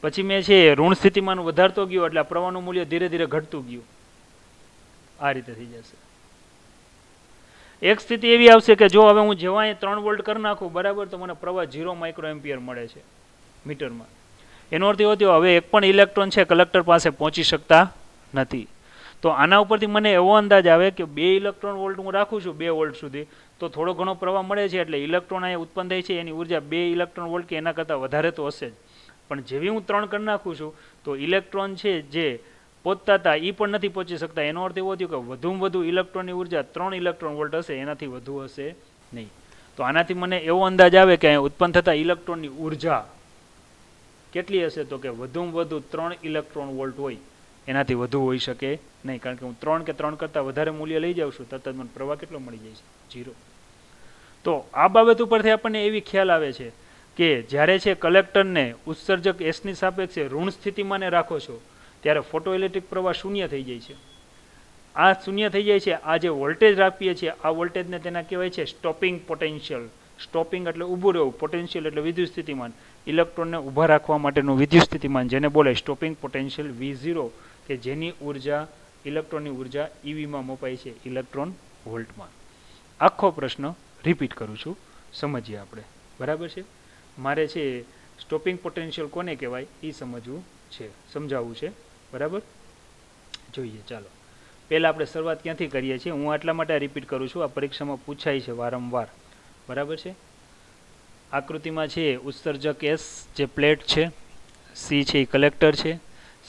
Speaker 1: પછી મેં છે ઋણ સ્થિતિમાન વધારતો ગયો એટલે આ પ્રવાહનું મૂલ્ય ધીરે ધીરે ઘટતું ગયું, આ રીતે થઈ જશે. એક સ્થિતિ એવી આવશે કે જો હવે હું જેવા 3 વોલ્ટ કરી નાખું, બરાબર, તો મને પ્રવાહ 0 માઇક્રો એમ્પિયર મળે છે મીટરમાં. એનો અર્થ એવો થયો હવે એક પણ ઇલેક્ટ્રોન છે કલેક્ટર પાસે પહોંચી શકતા નથી. તો આના ઉપરથી મને એવો અંદાજ આવે કે 2 ઇલેક્ટ્રોન વોલ્ટ હું રાખું છું 2 વોલ્ટ સુધી, તો થોડો ઘણો પ્રવાહ મળે છે, એટલે ઇલેક્ટ્રોન અહીંયા ઉત્પન્ન થાય છે એની ઉર્જા 2 ઇલેક્ટ્રોન વોલ્ટ કે એના કરતાં વધારે તો હશે જ. પણ જેવી હું 3 કરી નાખું છું તો ઇલેક્ટ્રોન છે જે પહોંચતા હતા એ પણ નથી પહોંચી શકતા. એનો અર્થ એવો થયો કે વધુમાં વધુ ઇલેક્ટ્રોનની ઉર્જા 3 ઇલેક્ટ્રોન વોલ્ટ હશે, એનાથી વધુ હશે નહીં. તો આનાથી મને એવો અંદાજ આવે કે અહીંયા ઉત્પન્ન થતા ઇલેક્ટ્રોનની ઉર્જા કેટલી હશે, તો કે વધુમાં વધુ 3 ઇલેક્ટ્રોન વોલ્ટ હોય, એનાથી વધુ હોઈ શકે નહીં, કારણ કે હું 3 કે 3 કરતાં વધારે મૂલ્ય લઈ જાઉં છું, તરત મને પ્રવાહ કેટલો મળી જાય છે? 0. તો આ બાબત ઉપરથી આપણને એવી ખ્યાલ આવે છે કે જ્યારે છે કલેક્ટરને ઉત્સર્જક એસની સાપેક્ષે ઋણ સ્થિતિમાને રાખો છો ત્યારે ફોટોઇલેક્ટ્રિક પ્રવાહ શૂન્ય થઈ જાય છે. આ શૂન્ય થઈ જાય છે. આ જે વોલ્ટેજ રાખીએ છીએ આ વોલ્ટેજને તેના કહેવાય છે સ્ટોપિંગ પોટેન્શિયલ. સ્ટોપિંગ એટલે ઊભું રહેવું, પોટેન્શિયલ એટલે વિદ્યુત સ્થિતિમાન, ઇલેક્ટ્રોનને ઊભા રાખવા માટેનું વિદ્યુત સ્થિતિમાન, જેને બોલાય સ્ટોપિંગ પોટેન્શિયલ V0, કે જેની ઉર્જા ઇલેક્ટ્રોનની ઉર્જા EVમાં મપાય છે, ઇલેક્ટ્રોન વોલ્ટમાં. આખો પ્રશ્ન રિપીટ કરું છું, સમજીએ આપણે, બરાબર છે. મારે છે સ્ટોપિંગ પોટેન્શિયલ કોને કહેવાય એ સમજવું છે, સમજાવવું છે, બરાબર. જોઈએ, ચાલો પહેલાં આપણે શરૂઆત ક્યાંથી કરીએ છીએ. હું આટલા માટે રિપીટ કરું છું, આ પરીક્ષામાં પૂછાય છે વારંવાર, બરાબર છે. આકૃતિમાં છે ઉત્સર્જક એસ જે પ્લેટ છે, સી છે એ કલેક્ટર છે.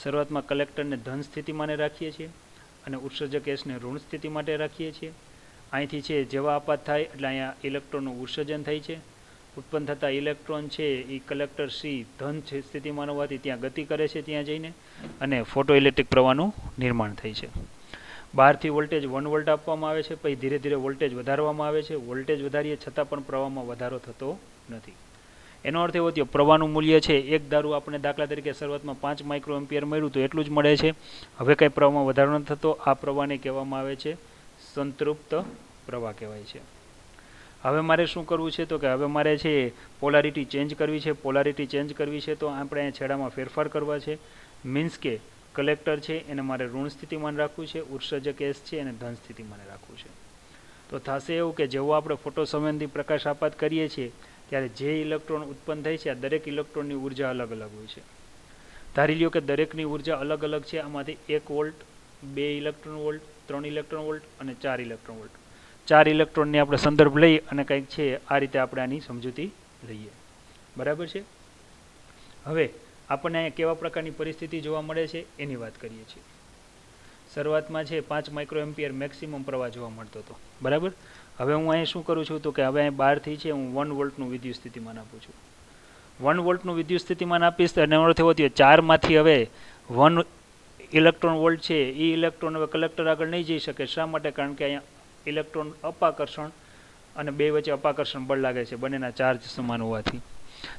Speaker 1: શરૂઆતમાં કલેક્ટરને ધન સ્થિતિમાને રાખીએ છીએ અને ઉત્સર્જક એસને ઋણ સ્થિતિ માટે રાખીએ છીએ. અહીંથી છે જેવા આપાત થાય એટલે અહીંયા ઇલેક્ટ્રોનનું ઉત્સર્જન થાય છે. ઉત્પન્ન થતા ઇલેક્ટ્રોન છે એ કલેક્ટર સી ધન સ્થિતિમાન હોવાથી ત્યાં ગતિ કરે છે ત્યાં જઈને, અને ફોટો ઇલેક્ટ્રિક પ્રવાહનું નિર્માણ થાય છે. બહારથી વોલ્ટેજ 1 વોલ્ટ આપવામાં આવે છે, પછી ધીરે ધીરે વોલ્ટેજ વધારવામાં આવે છે. વોલ્ટેજ વધારીએ છતાં પણ પ્રવાહમાં વધારો થતો નથી. એનો અર્થ એવો થયો પ્રવાહનું મૂલ્ય છે એક ધારું આપણે દાખલા તરીકે શરૂઆતમાં 5 માઇક્રો એમ્પિયર મળ્યું તો એટલું જ મળે છે. હવે કંઈ પ્રવાહમાં વધારો નથી થતો. આ પ્રવાહને કહેવામાં આવે છે સંતૃપ્ત પ્રવાહ કહેવાય છે. હવે મારે શું કરવું છે તો કે હવે મારે છે પોલારિટી ચેન્જ કરવી છે. પોલારિટી ચેન્જ કરવી છે તો આપણે અહીંયા છેડામાં ફેરફાર કરવા છે. મીન્સ કે કલેક્ટર છે એને મારે ઋણ સ્થિતિમાન રાખવું છે, ઉત્સર્જક S છે એને ધન સ્થિતિમાન રાખવું છે. તો થશે એવું કે જેવો આપણે ફોટો સંબંધી પ્રકાશ આપાત કરીએ છીએ ત્યારે જે ઇલેક્ટ્રોન ઉત્પન્ન થાય છે આ દરેક ઇલેક્ટ્રોનની ઉર્જા અલગ અલગ હોય છે. ધારી લ્યો કે દરેકની ઉર્જા અલગ અલગ છે. આમાંથી 1 volt, 2 electron volt, 3 electron volt અને 4 ઇલેક્ટ્રોન વોલ્ટ. 4 ઇલેક્ટ્રોનની આપણે સંદર્ભ લઈ અને કંઈક છે આ રીતે આપણે આની સમજૂતી લઈએ. બરાબર છે. હવે આપણને અહીંયા કેવા પ્રકારની પરિસ્થિતિ જોવા મળે છે એની વાત કરીએ છીએ. શરૂઆતમાં છે 5 માઇક્રો એમ્પિયર મેક્સિમમ પ્રવાહ જોવા મળતો હતો. બરાબર. હવે હું અહીં શું કરું છું તો કે હવે અહીં બહારથી છે હું 1 વોલ્ટનું વિદ્યુત સ્થિતિમાન આપું છું. 1 વોલ્ટનું વિદ્યુત સ્થિતિમાન આપીશ તો એનો અર્થ એવો થયો 4માંથી હવે 1 ઇલેક્ટ્રોન વોલ્ટ છે એ ઇલેક્ટ્રોન હવે કલેક્ટર આગળ નહીં જઈ શકે. શા માટે? કારણ કે અહીંયા ઇલેક્ટ્રોન અપાકર્ષણ અને બે વચ્ચે અપાકર્ષણ બળ લાગે છે બંનેના ચાર્જ સમાન હોવાથી.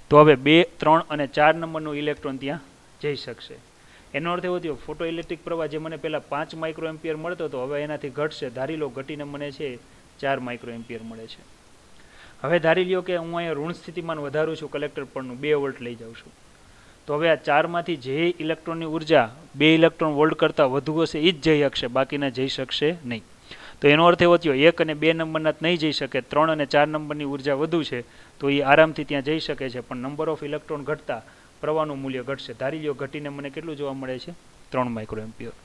Speaker 1: તો હવે 2, 3 અને 4 નંબરનું ઇલેક્ટ્રોન ત્યાં જઈ શકશે. એનો અર્થ એવો થયો ફોટો ઇલેક્ટ્રિક પ્રવાહ જે મને પહેલાં 5 માઇક્રો એમ્પિયર મળતો હતો હવે એનાથી ઘટશે. ધારી લો ઘટીને મને છે 4 માઇક્રો એમ્પિયર મળે છે. હવે ધારી લ્યો કે હું અહીંયા ઋણ સ્થિતિમાન વધારું છું કલેક્ટર પરનું 2 વોલ્ટ લઈ જાઉં છું. તો હવે આ 4માંથી જે ઇલેક્ટ્રોનની ઉર્જા 2 ઇલેક્ટ્રોન વોલ્ટ કરતાં વધુ હશે એ જ જઈ શકશે, બાકીના જઈ શકશે નહીં. તો એનો અર્થ એવો થયો 1 અને 2 નંબરના નહીં જઈ શકે, 3 અને 4 નંબરની ઉર્જા વધુ છે તો એ આરામથી ત્યાં જઈ શકે છે. પણ નંબર ઓફ ઇલેક્ટ્રોન ઘટતા પ્રવાહનું મૂલ્ય ઘટશે. ધારી લ્યો ઘટીને મને કેટલું જોવા મળે છે 3 માઇક્રો એમ્પિયર.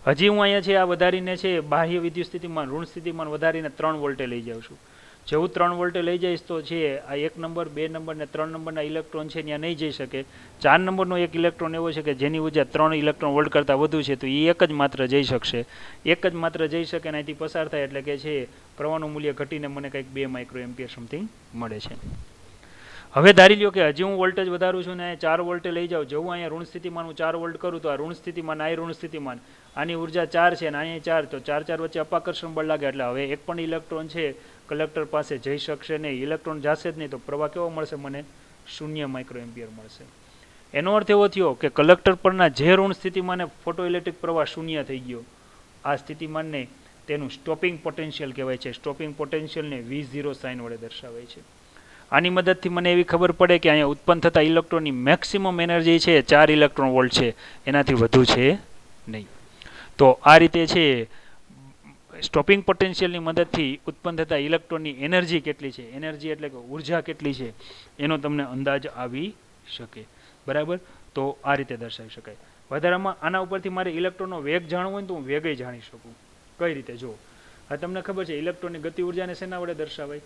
Speaker 1: હજી હું અહીંયા છે આ વધારીને છે બાહ્ય વિદ્યુત સ્થિતિમાન ઋણ સ્થિતિમાન વધારીને 3 વોલ્ટે લઈ જાઉં છું. જેવું 3 વોલ્ટે લઈ જઈશ તો છે આ 1 નંબર, 2 નંબર ને 3 નંબરના ઇલેક્ટ્રોન છે ત્યાં નહીં જઈ શકે. 4 નંબરનો એક ઇલેક્ટ્રોન એવો છે કે જેની ઉર્જા 3 ઇલેક્ટ્રોન વોલ્ટ કરતાં વધુ છે તો એ એક જ માત્ર જઈ શકશે. એક જ માત્ર જઈ શકે અને અહીંથી પસાર થાય એટલે કે છે પ્રવાહનું મૂલ્ય ઘટીને મને કંઈક 2 માઇક્રો એમ્પિયર સમથિંગ મળે છે. હવે ધારી લ્યો કે હજી હું વોલ્ટેજ વધારું છું ને 4 વોલ્ટે લઈ જાઉં. જેવું અહીંયા ઋણ સ્થિતિમાન હું 4 વોલ્ટ કરું તો આ ઋણ સ્થિતિમાન આ ઋણ સ્થિતિમાન આની ઉર્જા 4 છે અને અહીંયા 4 તો 4 વચ્ચે અપાકર્ષણ બળ લાગે એટલે હવે એક પણ ઇલેક્ટ્રોન છે કલેક્ટર પાસે જઈ શકશે નહીં. ઇલેક્ટ્રોન જશે જ નહીં તો પ્રવાહ કેવો મળશે મને 0 માઇક્રો એમ્પિયર મળશે. એનો અર્થ એવો થયો કે કલેક્ટર પરના જે ઋણ સ્થિતિમાને ફોટો ઇલેક્ટ્રિક પ્રવાહ 0 થઈ ગયો. આ સ્થિતિમાનને તેનું સ્ટોપિંગ પોટેન્શિયલ કહેવાય છે. સ્ટોપિંગ પોટેન્શિયલને V0 સાઇન વડે દર્શાવાય છે. આની મદદથી મને એવી ખબર પડે કે અહીંયા ઉત્પન્ન થતા ઇલેક્ટ્રોનની મેક્સિમમ એનર્જી છે 4 ઇલેક્ટ્રોન વોલ્ટ છે, એનાથી વધુ છે નહીં. તો આ રીતે છે સ્ટોપિંગ પોટેન્શિયલની મદદથી ઉત્પન્ન થતા ઇલેક્ટ્રોનની એનર્જી કેટલી છે, એનર્જી એટલે કે ઉર્જા કેટલી છે એનો તમને અંદાજ આવી શકે. બરાબર. તો આ રીતે દર્શાવી શકાય. વધારામાં આના ઉપરથી મારે ઇલેક્ટ્રોનનો વેગ જાણવો હોય તો હું વેગય જાણી શકું. કઈ રીતે? જો આ તમને ખબર છે ઇલેક્ટ્રોનની ગતિ ઉર્જાને શેના વડે દર્શાવાય?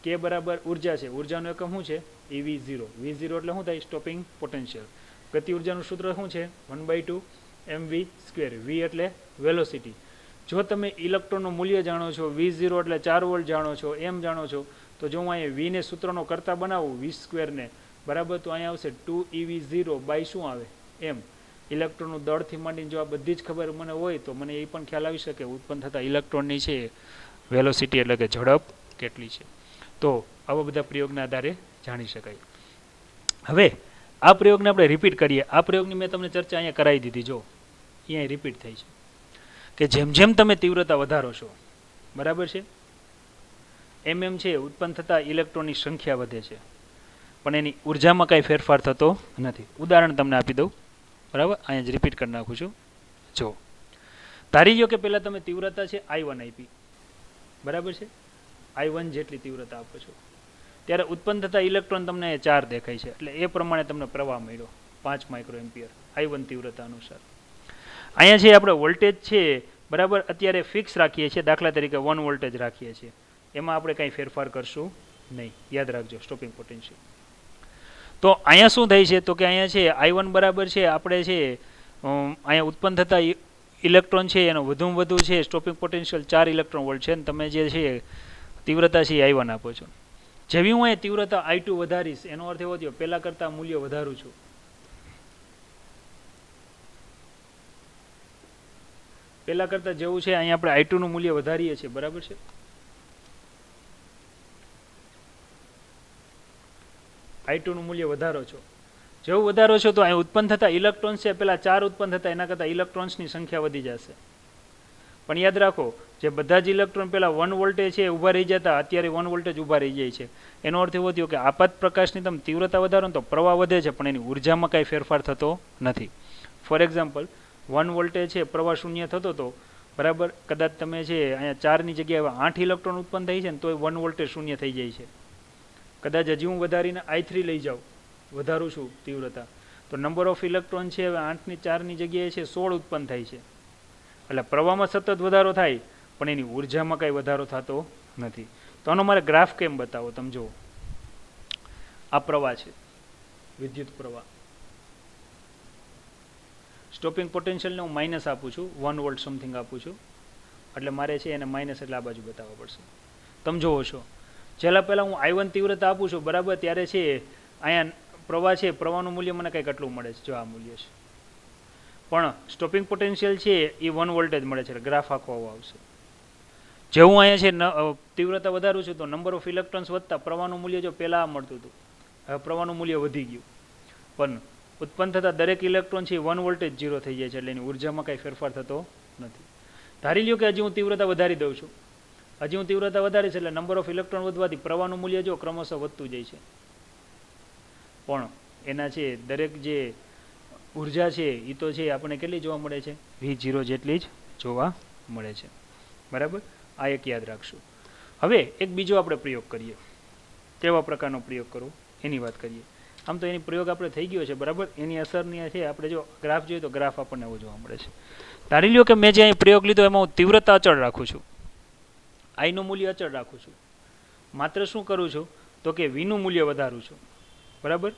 Speaker 1: કે બરાબર ઉર્જા છે. ઉર્જાનો એકમ શું છે? એ V0. V0 એટલે શું થાય? Stopping potential. ગતિ ઉર્જાનું સૂત્ર શું છે? 1/2 mv². V એટલે વેલોસિટી. જો તમે ઇલેક્ટ્રોનનું મૂલ્ય જાણો છો, V0 એટલે 4 વોલ્ટ જાણો છો, m જાણો છો, તો જો હું અહીંયા V ને સૂત્રનો કરતા બનાવું V² ને બરાબર તો અહીંયા આવશે 2eV0 બાય શું આવે? m. ઇલેક્ટ્રોનનું દળથી માંડીને જો આ બધી જ ખબર મને હોય તો મને એ પણ ખ્યાલ આવી શકે ઉત્પન્ન થતા ઇલેક્ટ્રોનની છે વેલોસિટી એટલે કે ઝડપ કેટલી છે. તો આવા બધા પ્રયોગના આધારે જાણી શકાય. હવે આ પ્રયોગને આપણે રિપીટ કરીએ. આ પ્રયોગની મેં તમને ચર્ચા અહીંયા કરાવી દીધી. જો અહીંયા રિપીટ થઈ છે કે જેમ જેમ તમે તીવ્રતા વધારો છો બરાબર છે એમ છે ઉત્પન્ન થતા ઇલેક્ટ્રોનની સંખ્યા વધે છે પણ એની ઉર્જામાં કાંઈ ફેરફાર થતો નથી. ઉદાહરણ તમને આપી દઉં. બરાબર. અહીંયા જ રિપીટ કરી નાખું છું. જો ધારી લો કે પહેલાં તમે તીવ્રતા છે I1 આપી. બરાબર છે. I1 જેટલી તીવ્રતા આપો છો ત્યારે ઉત્પન્ન થતા ઇલેક્ટ્રોન તમને 4 દેખાય છે એટલે એ પ્રમાણે તમને પ્રવાહ મળ્યો 5 માઇક્રો એમ્પિયર I1 તીવ્રતા અનુસાર. અહીંયા છે આપણે વોલ્ટેજ છે બરાબર અત્યારે ફિક્સ રાખીએ છીએ. દાખલા તરીકે 1 વોલ્ટેજ રાખીએ છીએ. એમાં આપણે કાંઈ ફેરફાર કરશું નહીં. યાદ રાખજો સ્ટોપિંગ પોટેન્શિયલ. તો અહીંયા શું થાય છે તો કે અહીંયા છે I1 બરાબર છે આપણે છે અહીંયા ઉત્પન્ન થતા ઇલેક્ટ્રોન છે એનો વધુમાં વધુ છે સ્ટોપિંગ પોટેન્શિયલ 4 ઇલેક્ટ્રોન વોલ્ટ છે અને તમે જે છે તીવ્રતા છે I1 આપો છો. જેવી હું અહીંયા તીવ્રતા I2 વધારીશ એનો અર્થ એવો થયો પહેલાં કરતાં મૂલ્ય વધારું છું. પહેલાં કરતાં જેવું છે અહીંયા આપણે I2 નું મૂલ્ય વધારીએ છીએ. બરાબર છે. I2 નું મૂલ્ય વધારો છો, જેવું વધારો છો તો અહીં ઉત્પન્ન થતા ઇલેક્ટ્રોન્સ છે પેલા 4 ઉત્પન્ન થતા એના કરતાં ઇલેક્ટ્રોન્સની સંખ્યા વધી જશે. પણ યાદ રાખો જે બધા જ ઇલેક્ટ્રોન પેલા 1 વોલ્ટેજ છે ઊભા રહી જતા અત્યારે 1 વોલ્ટેજ ઊભા રહી જાય છે. એનો અર્થ એવો થયો કે આપાત પ્રકાશની તમે તીવ્રતા વધારો ને તો પ્રવાહ વધે છે પણ એની ઉર્જામાં કાંઈ ફેરફાર થતો નથી. ફોર એક્ઝામ્પલ 1 વોલ્ટેજ છે પ્રવાહ શૂન્ય થતો હતો, બરાબર, કદાચ તમે છે અહીંયા 4ની જગ્યાએ 8 ઇલેક્ટ્રોન ઉત્પન્ન થઈ છે ને તોય 1 વોલ્ટેજ શૂન્ય થઈ જાય છે. કદાચ હજી હું વધારીને I3 લઈ જાઉં, વધારું છું તીવ્રતા, તો નંબર ઓફ ઇલેક્ટ્રોન છે હવે 8ની 4ની જગ્યાએ છે 16 ઉત્પન્ન થાય છે. એટલે પ્રવાહમાં સતત વધારો થાય પણ એની ઉર્જામાં કાંઈ વધારો થતો નથી. તો આનો મારે ગ્રાફ કેમ બતાવો, તમે જુઓ. આ પ્રવાહ છે, વિદ્યુત પ્રવાહ. સ્ટોપિંગ પોટેન્શિયલને હું માઇનસ આપું છું, 1 વોલ્ટ સમથિંગ આપું છું, એટલે મારે છે એને માઇનસ એટલે આ બાજુ બતાવવા પડશે. તમે જુઓ છો છેલ્લા પહેલાં હું I1 તીવ્રતા આપું છું, બરાબર, ત્યારે છે અહીંયા પ્રવાહ છે, પ્રવાહનું મૂલ્ય મને કંઈક આટલું મળે છે, જો આ મૂલ્ય છે. પણ સ્ટોપિંગ પોટેન્શિયલ છે એ 1 વોલ્ટેજ મળે છે, ગ્રાફ આખો આવો આવશે. જેવું અહીંયા છે તીવ્રતા વધારું છું તો નંબર ઓફ ઇલેક્ટ્રોન્સ વધતા પ્રવાહનું મૂલ્ય જો પહેલાં મળતું હતું, હવે પ્રવાહનું મૂલ્ય વધી ગયું. પણ ઉત્પન્ન થતા દરેક ઇલેક્ટ્રોન છે 1 વોલ્ટેજ 0 થઈ જાય છે, એટલે એની ઉર્જામાં કાંઈ ફેરફાર થતો નથી. ધારી લ્યો કે હજી હું તીવ્રતા વધારી દઉં છું, હજી હું તીવ્રતા વધારીશ એટલે નંબર ઓફ ઇલેક્ટ્રોન વધવાથી પ્રવાહનું મૂલ્ય જો ક્રમશઃ વધતું જાય છે. પણ એના છે દરેક જે ઉર્જા છે એ તો છે આપણે કેટલી જોવા મળે છે, V0 જેટલી જ જોવા મળે છે, બરાબર. આ એક યાદ રાખશું. હવે એક બીજો આપણે પ્રયોગ કરીએ. કેવા પ્રકારનો પ્રયોગ કરવો એની વાત કરીએ. આમ તો એની પ્રયોગ આપણે થઈ ગયો છે, બરાબર. એની અસરની છે આપણે જો ગ્રાફ જોઈએ તો ગ્રાફ આપણને એવો જોવા મળે છે. ધારી લ્યો કે મેં જે અહીં પ્રયોગ લીધો એમાં હું તીવ્રતા અચળ રાખું છું, આઈનું મૂલ્ય અચળ રાખું છું. માત્ર શું કરું છું તો કે વીનું મૂલ્ય વધારું છું, બરાબર.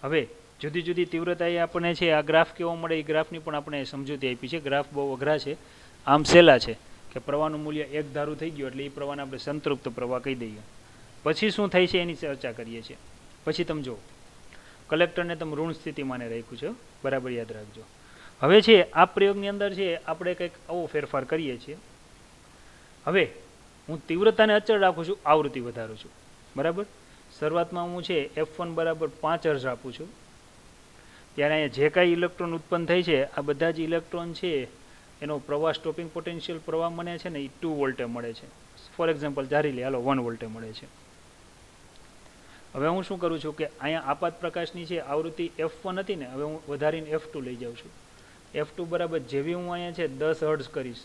Speaker 1: હવે જુદી જુદી તીવ્રતા એ આપણને છે આ ગ્રાફ કેવો મળે એ ગ્રાફની પણ આપણે સમજૂતી આપી છે. ગ્રાફ બહુ અઘરા છે, આમ સહેલા છે કે પ્રવાહનું મૂલ્ય એક ધારું થઈ ગયું એટલે એ પ્રવાહને આપણે સંતૃપ્ત પ્રવાહ કહી દઈએ. પછી શું થાય છે એની ચર્ચા કરીએ છીએ. પછી તમે જુઓ, કલેક્ટરને તમે ઋણ સ્થિતિમાં રાખ્યું છે, બરાબર, યાદ રાખજો. હવે છે આ પ્રયોગની અંદર છે આપણે કંઈક આવો ફેરફાર કરીએ છીએ. હવે હું તીવ્રતાને અચળ રાખું છું, આવૃત્તિ વધારું છું, બરાબર. શરૂઆતમાં હું છે F1 બરાબર 5 હર્ટ્ઝ આપું છું. ત્યારે અહીંયા જે કાંઈ ઇલેક્ટ્રોન ઉત્પન્ન થઈ છે આ બધા જ ઇલેક્ટ્રોન છે એનો પ્રવાહ સ્ટોપિંગ પોટેન્શિયલ પ્રવાહ મને છે ને એ 2 વોલ્ટે મળે છે. ફોર એક્ઝામ્પલ ધારી લે હાલો 1 વોલ્ટે મળે છે. હવે હું શું કરું છું કે અહીંયા આપાત પ્રકાશની છે આવૃત્તિ F1 હતી ને, હવે હું વધારીને F2 લઈ જાઉં છું. F2 બરાબર જેવી હું અહીંયા છે 10 હર્ટ્ઝ કરીશ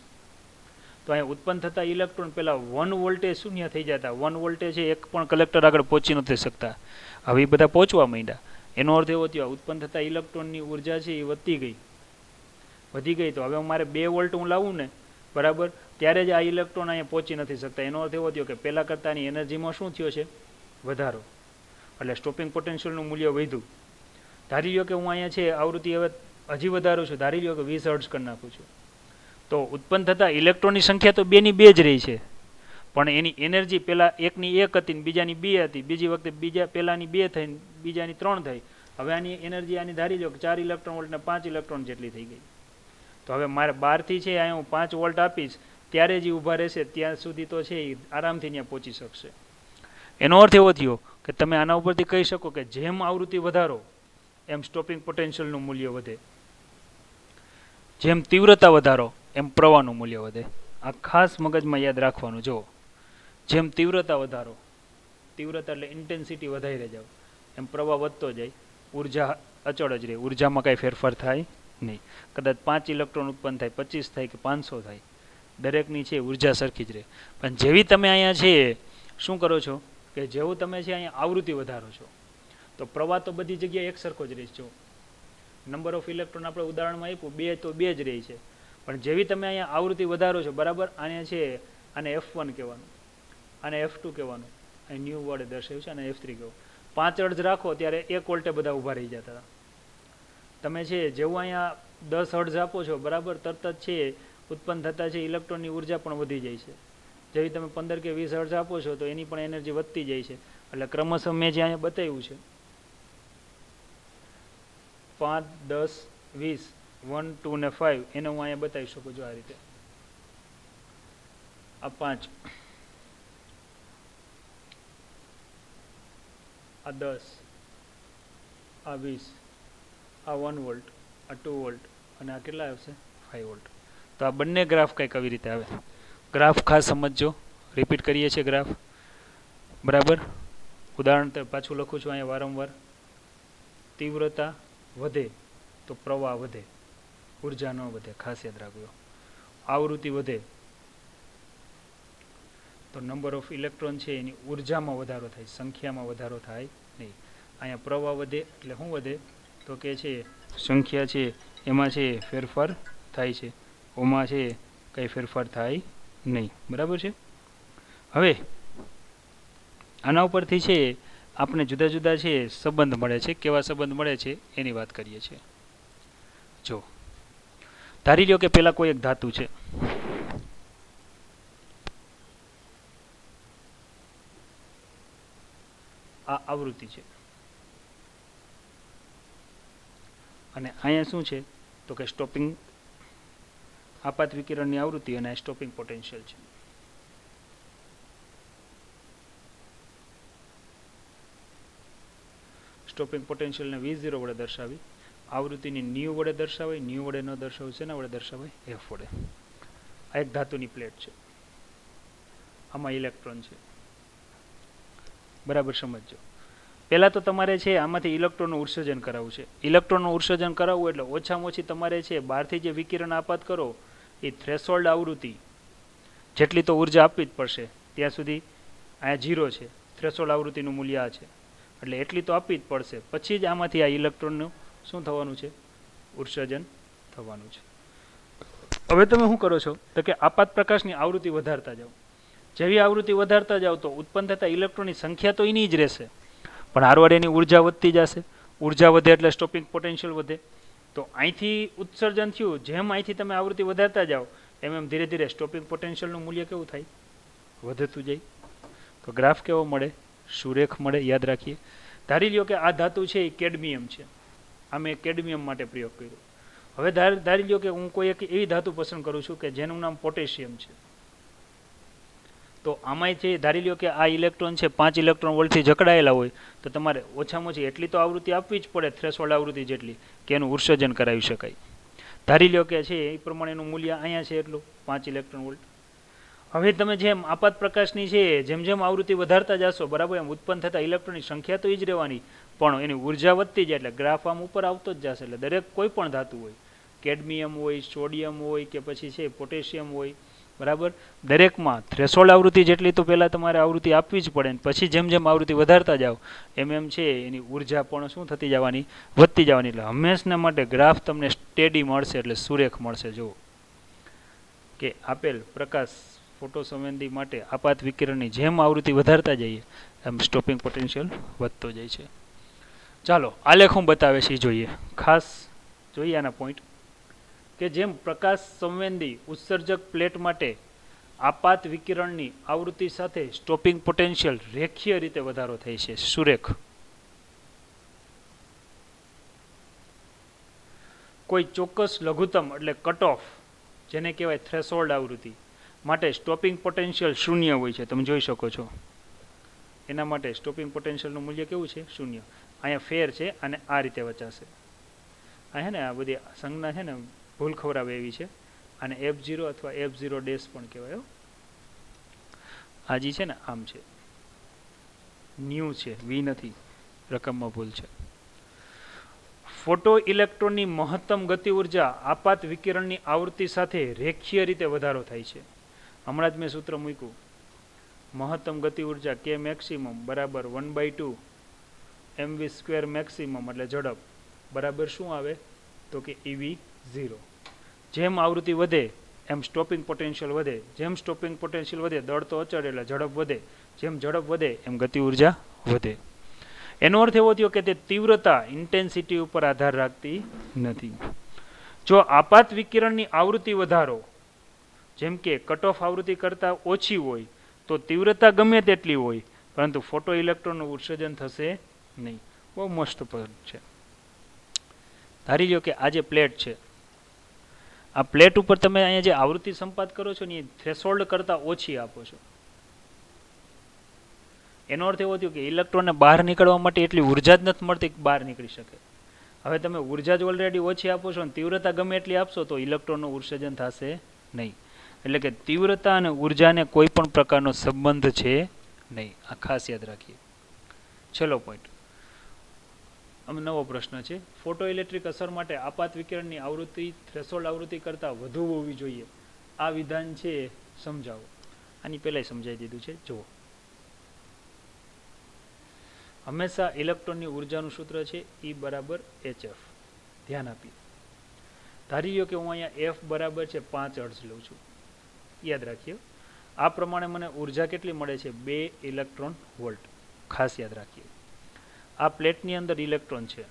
Speaker 1: તો અહીંયા ઉત્પન્ન થતા ઇલેક્ટ્રોન પહેલાં 1 વોલ્ટે શૂન્ય થઈ જતા. 1 વોલ્ટે છે એક પણ કલેક્ટર આગળ પહોંચી નથી શકતા, હવે એ બધા પહોંચવા માંડ્યા. એનો અર્થ એવો થયો ઉત્પન્ન થતા ઇલેક્ટ્રોનની ઉર્જા છે એ વધી ગઈ. તો હવે મારે 2 વોલ્ટ હું લાવું ને, બરાબર, ત્યારે જ આ ઇલેક્ટ્રોન અહીંયા પહોંચી નથી શકતા. એનો અર્થ એવો થયો કે પહેલાં કરતાંની એનર્જીમાં શું થયો છે, વધારો. એટલે સ્ટોપિંગ પોટેન્શિયલનું મૂલ્ય વધ્યું. ધારી લ્યો કે હું અહીંયા છે આવૃત્તિ હવે હજી વધારું છું, ધારી લ્યો કે 20 હર્ટ્ઝ કરી નાખું છું, તો ઉત્પન્ન થતા ઇલેક્ટ્રોનની સંખ્યા તો 2ની 2 જ રહી છે, પણ એની એનર્જી પહેલાં 1ની 1 હતી ને બીજાની 2 હતી, બીજી વખતે પહેલાંની 2 થઈ ને બીજાની 3 થઈ. હવે આની એનર્જી આની ધારી લો કે 4 ઇલેક્ટ્રોન વોલ્ટ ને 5 ઇલેક્ટ્રોન જેટલી થઈ ગઈ. તો હવે મારે 12થી છે અહીંયા હું 5 વોલ્ટ આપીશ ત્યારે જ ઊભા રહેશે, ત્યાં સુધી તો છે એ આરામથી ત્યાં પહોંચી શકશે. એનો અર્થ એવો થયો કે તમે આના ઉપરથી કહી શકો કે જેમ આવૃત્તિ વધારો એમ સ્ટોપિંગ પોટેન્શિયલનું મૂલ્ય વધે, જેમ તીવ્રતા વધારો એમ પ્રવાહનું મૂલ્ય વધે. આ ખાસ મગજમાં યાદ રાખવાનું. જો જેમ તીવ્રતા વધારો, તીવ્રતા એટલે ઇન્ટેન્સિટી વધારે જાવ, એમ પ્રવાહ વધતો જાય, ઉર્જા અચળ જ રહે, ઉર્જામાં કાંઈ ફેરફાર થાય નહીં. કદાચ 5 ઇલેક્ટ્રોન ઉત્પન્ન થાય, 25 થાય કે 500 થાય, દરેકની છે ઉર્જા સરખી જ રહે. પણ જેવી તમે અહીંયા છે શું કરો છો કે જેવું તમે છે અહીંયા આવૃત્તિ વધારો છો તો પ્રવાહ તો બધી જગ્યાએ એક સરખો જ રહેશે. જો નંબર ઓફ ઇલેક્ટ્રોન આપણે ઉદાહરણમાં આપ્યું 2 તો 2 જ રહે છે, પણ જેવી તમે અહીંયા આવૃત્તિ વધારો છો, બરાબર, આને છે આને F1 કહેવાનું, આને F2 કહેવાનું, અહીં ન્યૂ વડે દર્શાવ્યું છે, અને F3 કહેવું. 5 હર્ટ્ઝ રાખો ત્યારે 1 વોલ્ટે બધા ઊભા રહી જતા હતા. તમે છે જેવું અહીંયા 10 હર્ટ્ઝ આપો છો, બરાબર, તરત જ છે ઉત્પન્ન થતા છે ઇલેક્ટ્રોનની ઉર્જા પણ વધી જાય છે. જેવી તમે 15 કે 20 હર્ટ્ઝ આપો છો તો એની પણ એનર્જી વધતી જાય છે. એટલે ક્રમશઃ મેં જે અહીંયા બતાવ્યું છે 5, 10, 20, 1, 2 ને 5 એને હું અહીંયા બતાવી શકું છું આ રીતે. આ 5, આ 10, આ 20, આ 1 વોલ્ટ, આ 2 વોલ્ટ અને આ કેટલા આવશે 5 વોલ્ટ. તો આ બંને ગ્રાફ કંઈક આવી રીતે આવે. ગ્રાફ ખાસ સમજજો, રિપીટ કરીએ છીએ ગ્રાફ, બરાબર. ઉદાહરણ તો પાછું લખું છું અહીંયા વારંવાર. તીવ્રતા વધે તો પ્રવાહ વધે, ઉર્જા ન વધે, ખાસ યાદ રાખજો. આવૃત્તિ વધે તો નંબર ઓફ ઇલેક્ટ્રોન છે એની ઉર્જામાં વધારો થાય, સંખ્યામાં વધારો થાય નહીં. અહીંયા પ્રવાહ વધે એટલે શું વધે તો કે છે સંખ્યા છે એમાં છે ફેરફાર થાય છે, ઓમાં છે કંઈ ફેરફાર થાય નહીં, બરાબર છે. હવે આના ઉપરથી છે આપણે જુદા જુદા છે સંબંધ મળે છે. કેવા સંબંધ મળે છે એની વાત કરીએ છીએ. જો ધારી લ્યો કે પેલા કોઈ એક ધાતુ છે, આ આવૃત્તિ છે, અને અહીંયા શું છે તો કે સ્ટોપિંગ આપાત વિકિરણની આવૃત્તિ અને સ્ટોપિંગ પોટેન્શિયલ છે. સ્ટોપિંગ પોટેન્શિયલને V0 વડે દર્શાવી, આવૃત્તિની ન્યુ વડે દર્શાવાય, ન્યુ વડે ન દર્શાવાય, શેના વડે દર્શાવાય F વડે. આ એક ધાતુની પ્લેટ છે, આમાં ઇલેક્ટ્રોન છે, બરાબર સમજો. પહેલાં તો તમારે છે આમાંથી ઇલેક્ટ્રોનનું ઉત્સર્જન કરાવવું છે. ઇલેક્ટ્રોનનું ઉત્સર્જન કરાવવું એટલે ઓછામાં ઓછી તમારે છે બહારથી જે વિકિરણ આપાત કરો એ થ્રેશોલ્ડ આવૃત્તિ જેટલી તો ઉર્જા આપવી જ પડશે. ત્યાં સુધી અહીંયા 0 છે, થ્રેશોલ્ડ આવૃત્તિનું મૂલ્ય આ છે, એટલે એટલી તો આપવી જ પડશે. પછી જ આમાંથી આ ઇલેક્ટ્રોનનું શું થવાનું છે, ઉત્સર્જન થવાનું છે. હવે તમે શું કરો છો તો કે આપાત પ્રકાશની આવૃત્તિ વધારતા જાઓ. જેવી આવૃત્તિ વધારતા જાઓ તો ઉત્પન્ન થતા ઇલેક્ટ્રોનની સંખ્યા તો એની જ રહેશે, પણ હારવાર એની ઉર્જા વધતી જશે. ઉર્જા વધે એટલે સ્ટોપિંગ પોટેન્શિયલ વધે. તો અહીંથી ઉત્સર્જન થયું, જેમ અહીંથી તમે આવૃત્તિ વધારતા જાઓ એમ એમ ધીરે ધીરે સ્ટોપિંગ પોટેન્શિયલનું મૂલ્ય કેવું થાય, વધતું જાય. તો ગ્રાફ કેવો મળે, સુરેખ મળે. યાદ રાખીએ. ધારી લ્યો કે આ ધાતુ છે એ કેડમિયમ છે, આ મેં કેડમિયમ માટે પ્રયોગ કર્યો. હવે ધારી લ્યો કે હું કોઈ એક એવી ધાતુ પસંદ કરું છું કે જેનું નામ પોટેશિયમ છે. તો આમાંય છે ધારી લ્યો કે આ ઇલેક્ટ્રોન છે 5 ઇલેક્ટ્રોન વોલ્ટથી જકડાયેલા હોય તો તમારે ઓછામાં ઓછી એટલી તો આવૃત્તિ આપવી જ પડે, થ્રેશોલ્ડ આવૃત્તિ જેટલી, કે એનું ઉત્સર્જન કરાવી શકાય. ધારી લ્યો કે છે એ પ્રમાણેનું મૂલ્ય અહીંયા છે એટલું 5 ઇલેક્ટ્રોન વોલ્ટ. હવે તમે જેમ આપાત પ્રકાશની છે જેમ જેમ આવૃત્તિ વધારતા જશો, બરાબર, એમ ઉત્પન્ન થતા ઇલેક્ટ્રોનની સંખ્યા તો એ જ રહેવાની, પણ એની ઉર્જા વધતી જાય એટલે ગ્રાફ આમ ઉપર આવતો જ જશે. એટલે દરેક કોઈ પણ ધાતુ હોય, કેડમિયમ હોય, સોડિયમ હોય કે પછી છે પોટેશિયમ હોય, બરાબર, દરેકમાં થ્રેશોલ્ડ આવૃત્તિ જેટલી તો પહેલાં તમારે આવૃત્તિ આપવી જ પડે. પછી જેમ જેમ આવૃત્તિ વધારતા જાઓ એમ એમ છે એની ઉર્જા પણ શું થતી જવાની, વધતી જવાની. એટલે હંમેશના માટે ગ્રાફ તમને સ્ટેડી મળશે, એટલે સુરેખ મળશે. જુઓ કે આપેલ પ્રકાશ ફોટો સંવેદી માટે આપાત વિકિરણની જેમ આવૃત્તિ વધારતા જઈએ એમ સ્ટોપિંગ પોટેન્શિયલ વધતો જાય છે. ચાલો આલેખ હું બતાવે છે એ જોઈએ. ખાસ જોઈએ આના પોઈન્ટ કે જેમ પ્રકાશ સંવેદી ઉત્સર્જક પ્લેટ માટે આપાત વિકિરણની આવૃત્તિ સાથે સ્ટોપિંગ પોટેન્શિયલ રેખીય રીતે વધારો થાય છે, સુરેખ. કોઈ ચોક્કસ લઘુત્તમ એટલે કટ ઓફ, જેને કહેવાય થ્રેશોલ્ડ આવૃત્તિ માટે સ્ટોપિંગ પોટેન્શિયલ 0 હોય છે. તમે જોઈ શકો છો એના માટે સ્ટોપિંગ પોટેન્શિયલનું મૂલ્ય કેવું છે, 0. અહીંયા ફેર છે અને આ રીતે વચાશે. આ છે ને આ બધી સંજ્ઞા છે ને ભૂલ ખવડાવે એવી છે. અને F0 અથવા F0 ડેશ પણ કહેવાય. આ જે છે ને આમ છે, ન્યૂ છે, વી નથી, રકમમાં ભૂલ છે. ફોટો ઇલેક્ટ્રોનની મહત્તમ ગતિ ઉર્જા આપાત વિકિરણની આવૃત્તિ સાથે રેખીય રીતે વધારો થાય છે. હમણાં જ મેં સૂત્ર મૂક્યું, મહત્તમ ગતિ ઉર્જા K મેક્સિમમ બરાબર 1/2 mv² મેક્સિમમ એટલે ઝડપ બરાબર શું આવે તો કે EV0. જેમ આવૃત્તિ વધે એમ સ્ટોપિંગ પોટેન્શિયલ વધે, જેમ સ્ટોપિંગ પોટેન્શિયલ વધે દળ તો અચળ એટલે ઝડપ વધે, જેમ ઝડપ વધે એમ ગતિ ઉર્જા વધે. એનો અર્થ એવો થયો કે તે તીવ્રતા ઇન્ટેન્સિટી ઉપર આધાર રાખતી નથી. જો આપાત વિકિરણની આવૃત્તિ વધારો જેમ કે કટ ઓફ આવૃત્તિ કરતાં ઓછી હોય તો તીવ્રતા ગમે તેટલી હોય પરંતુ ફોટો ઇલેક્ટ્રોનનું ઉત્સર્જન થશે નહીં. બહુ મસ્ત પદ છે. ધારી લો કે આ જે પ્લેટ છે, આ પ્લેટ ઉપર તમે અહીંયા જે આવૃત્તિ સંપાત કરો છો ને એ થ્રેશોલ્ડ કરતાં ઓછી આપો છો. એનો અર્થ એવો થયો કે ઇલેક્ટ્રોનને બહાર નીકળવા માટે એટલી ઉર્જા જ નથી મળતી કે બહાર નીકળી શકે. હવે તમે ઉર્જા જ ઓલરેડી ઓછી આપો છો અને તીવ્રતા ગમે એટલી આપશો તો ઇલેક્ટ્રોનનું ઉત્સર્જન થશે નહીં. એટલે કે તીવ્રતા અને ઉર્જાને કોઈ પણ પ્રકારનો સંબંધ છે નહીં. આ ખાસ યાદ રાખીએ. છેલ્લો પોઈન્ટ, આમ નવો પ્રશ્ન છે. ફોટો ઇલેક્ટ્રિક અસર માટે આપાત વિકિરણની આવૃત્તિ થ્રેશોલ્ડ આવૃત્તિ કરતાં વધુ હોવી જોઈએ. આ વિધાન છે સમજાવો. આની પહેલાં સમજાવી દીધું છે, જુઓ. હંમેશા ઇલેક્ટ્રોનની ઉર્જાનું સૂત્ર છે E બરાબર HF. ધ્યાન આપીએ. ધારી લો કે હું અહીંયા F બરાબર છે 5 હર્ટ્ઝ લઉં છું. યાદ રાખીએ. આ પ્રમાણે મને ઉર્જા કેટલી મળે છે? 2 ઇલેક્ટ્રોન વોલ્ટ. ખાસ યાદ રાખીએ. આ પ્લેટની અંદર ઇલેક્ટ્રોન છે.